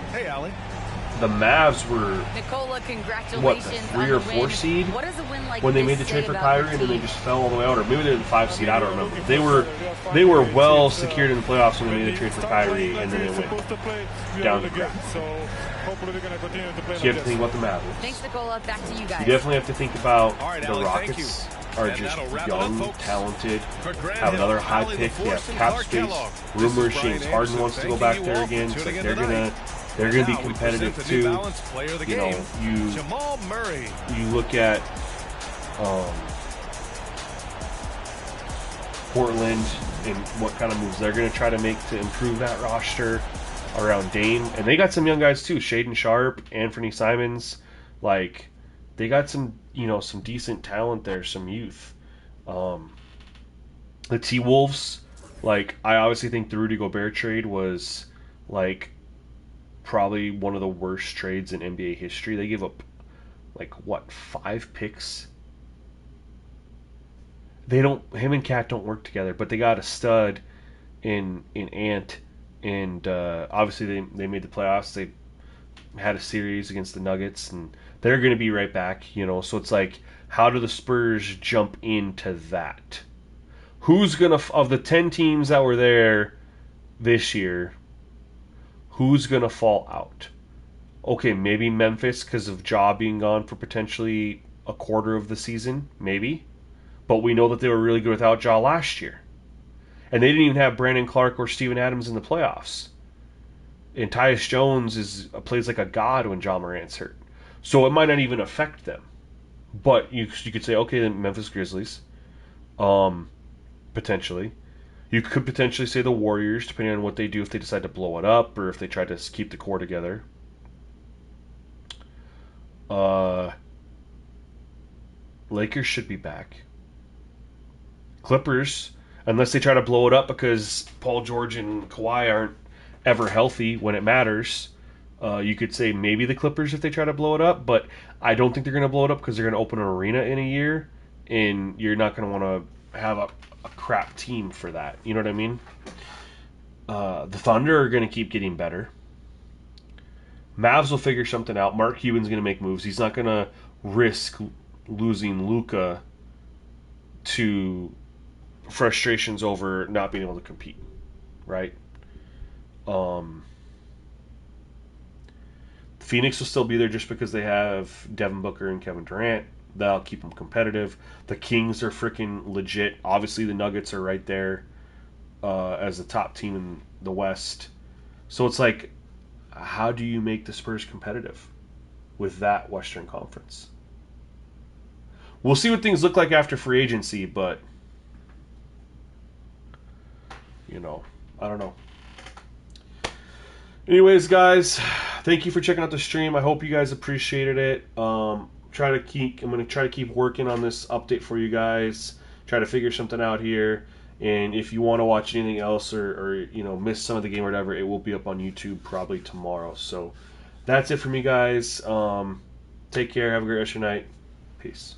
[SPEAKER 1] the Mavs were,
[SPEAKER 5] Nicola, congratulations
[SPEAKER 1] what, the 3 or 4 seed
[SPEAKER 5] What does a win like
[SPEAKER 1] when they
[SPEAKER 5] this
[SPEAKER 1] made the
[SPEAKER 5] say
[SPEAKER 1] trade for
[SPEAKER 5] about
[SPEAKER 1] Kyrie,
[SPEAKER 5] your
[SPEAKER 1] and then they
[SPEAKER 5] team?
[SPEAKER 1] just fell all the way out, or maybe they were the 5 seed. I don't remember. They were well secured in the playoffs when they made the trade for Kyrie, and then they went down the crap. So you have to think about the Mavs.
[SPEAKER 5] Thanks, Nicola. Back to you guys.
[SPEAKER 1] You definitely have to think about
[SPEAKER 2] All right,
[SPEAKER 1] the
[SPEAKER 2] Allie,
[SPEAKER 1] Rockets are
[SPEAKER 2] And
[SPEAKER 1] just
[SPEAKER 2] that'll wrap it
[SPEAKER 1] young,
[SPEAKER 2] up, folks.
[SPEAKER 1] talented,
[SPEAKER 2] For Grant
[SPEAKER 1] have
[SPEAKER 2] Hill,
[SPEAKER 1] another high
[SPEAKER 2] Allie
[SPEAKER 1] pick, they have
[SPEAKER 2] LaForce, and
[SPEAKER 1] cap
[SPEAKER 2] Clark
[SPEAKER 1] space.
[SPEAKER 2] Kellogg.
[SPEAKER 1] Rumors
[SPEAKER 2] This is
[SPEAKER 1] James
[SPEAKER 2] Brian
[SPEAKER 1] Harden
[SPEAKER 2] Anderson.
[SPEAKER 1] wants to go
[SPEAKER 2] Thank
[SPEAKER 1] back
[SPEAKER 2] you
[SPEAKER 1] there
[SPEAKER 2] all
[SPEAKER 1] again.
[SPEAKER 2] for
[SPEAKER 1] So
[SPEAKER 2] tuning in
[SPEAKER 1] they're
[SPEAKER 2] tonight.
[SPEAKER 1] gonna be
[SPEAKER 2] Now we present
[SPEAKER 1] competitive
[SPEAKER 2] the new
[SPEAKER 1] too.
[SPEAKER 2] balanced player of the
[SPEAKER 1] You know,
[SPEAKER 2] game, Jamal Murray.
[SPEAKER 1] you look at Portland and what kind of moves they're going to try to make to improve that roster around Dame. And they got some young guys too. Shaden Sharp, Anthony Simons. Like, they got some, you know, some decent talent there, some youth. The T-Wolves, like, I obviously think the Rudy Gobert trade was, like, probably one of the worst trades in NBA history. They gave up, like, what, 5 picks? Him and Cat don't work together, but they got a stud in Ant, and obviously they made the playoffs. They had a series against the Nuggets, and they're going to be right back, you know. So it's like, how do the Spurs jump into that? Who's going to, of the 10 teams that were there this year, who's going to fall out? Okay, maybe Memphis because of Ja being gone for potentially a quarter of the season, maybe. But we know that they were really good without Ja last year. And they didn't even have Brandon Clark or Steven Adams in the playoffs. And Tyus Jones plays like a god when Ja Morant's hurt. So it might not even affect them. But you could say, okay, then Memphis Grizzlies. Potentially. You could potentially say the Warriors, depending on what they do, if they decide to blow it up or if they try to keep the core together. Lakers should be back. Clippers, unless they try to blow it up because Paul George and Kawhi aren't ever healthy when it matters. You could say maybe the Clippers if they try to blow it up, but I don't think they're going to blow it up because they're going to open an arena in a year, and you're not going to want to have a crap team for that. You know what I mean? The Thunder are going to keep getting better. Mavs will figure something out. Mark Cuban's going to make moves. He's not going to risk losing Luka to frustrations over not being able to compete, right? Phoenix will still be there just because they have Devin Booker and Kevin Durant. That'll keep them competitive. The Kings are freaking legit. Obviously, the Nuggets are right there. as the top team in the West. So it's like, how do you make the Spurs competitive with that Western Conference? We'll see what things look like after free agency, but, you know, I don't know. Anyways, guys, thank you for checking out the stream. I hope you guys appreciated it. I'm going to try to keep working on this update for you guys. Try to figure something out here. And if you want to watch anything else or you know, miss some of the game or whatever, it will be up on YouTube probably tomorrow. So that's it for me, guys. Take care. Have a great rest of your night. Peace.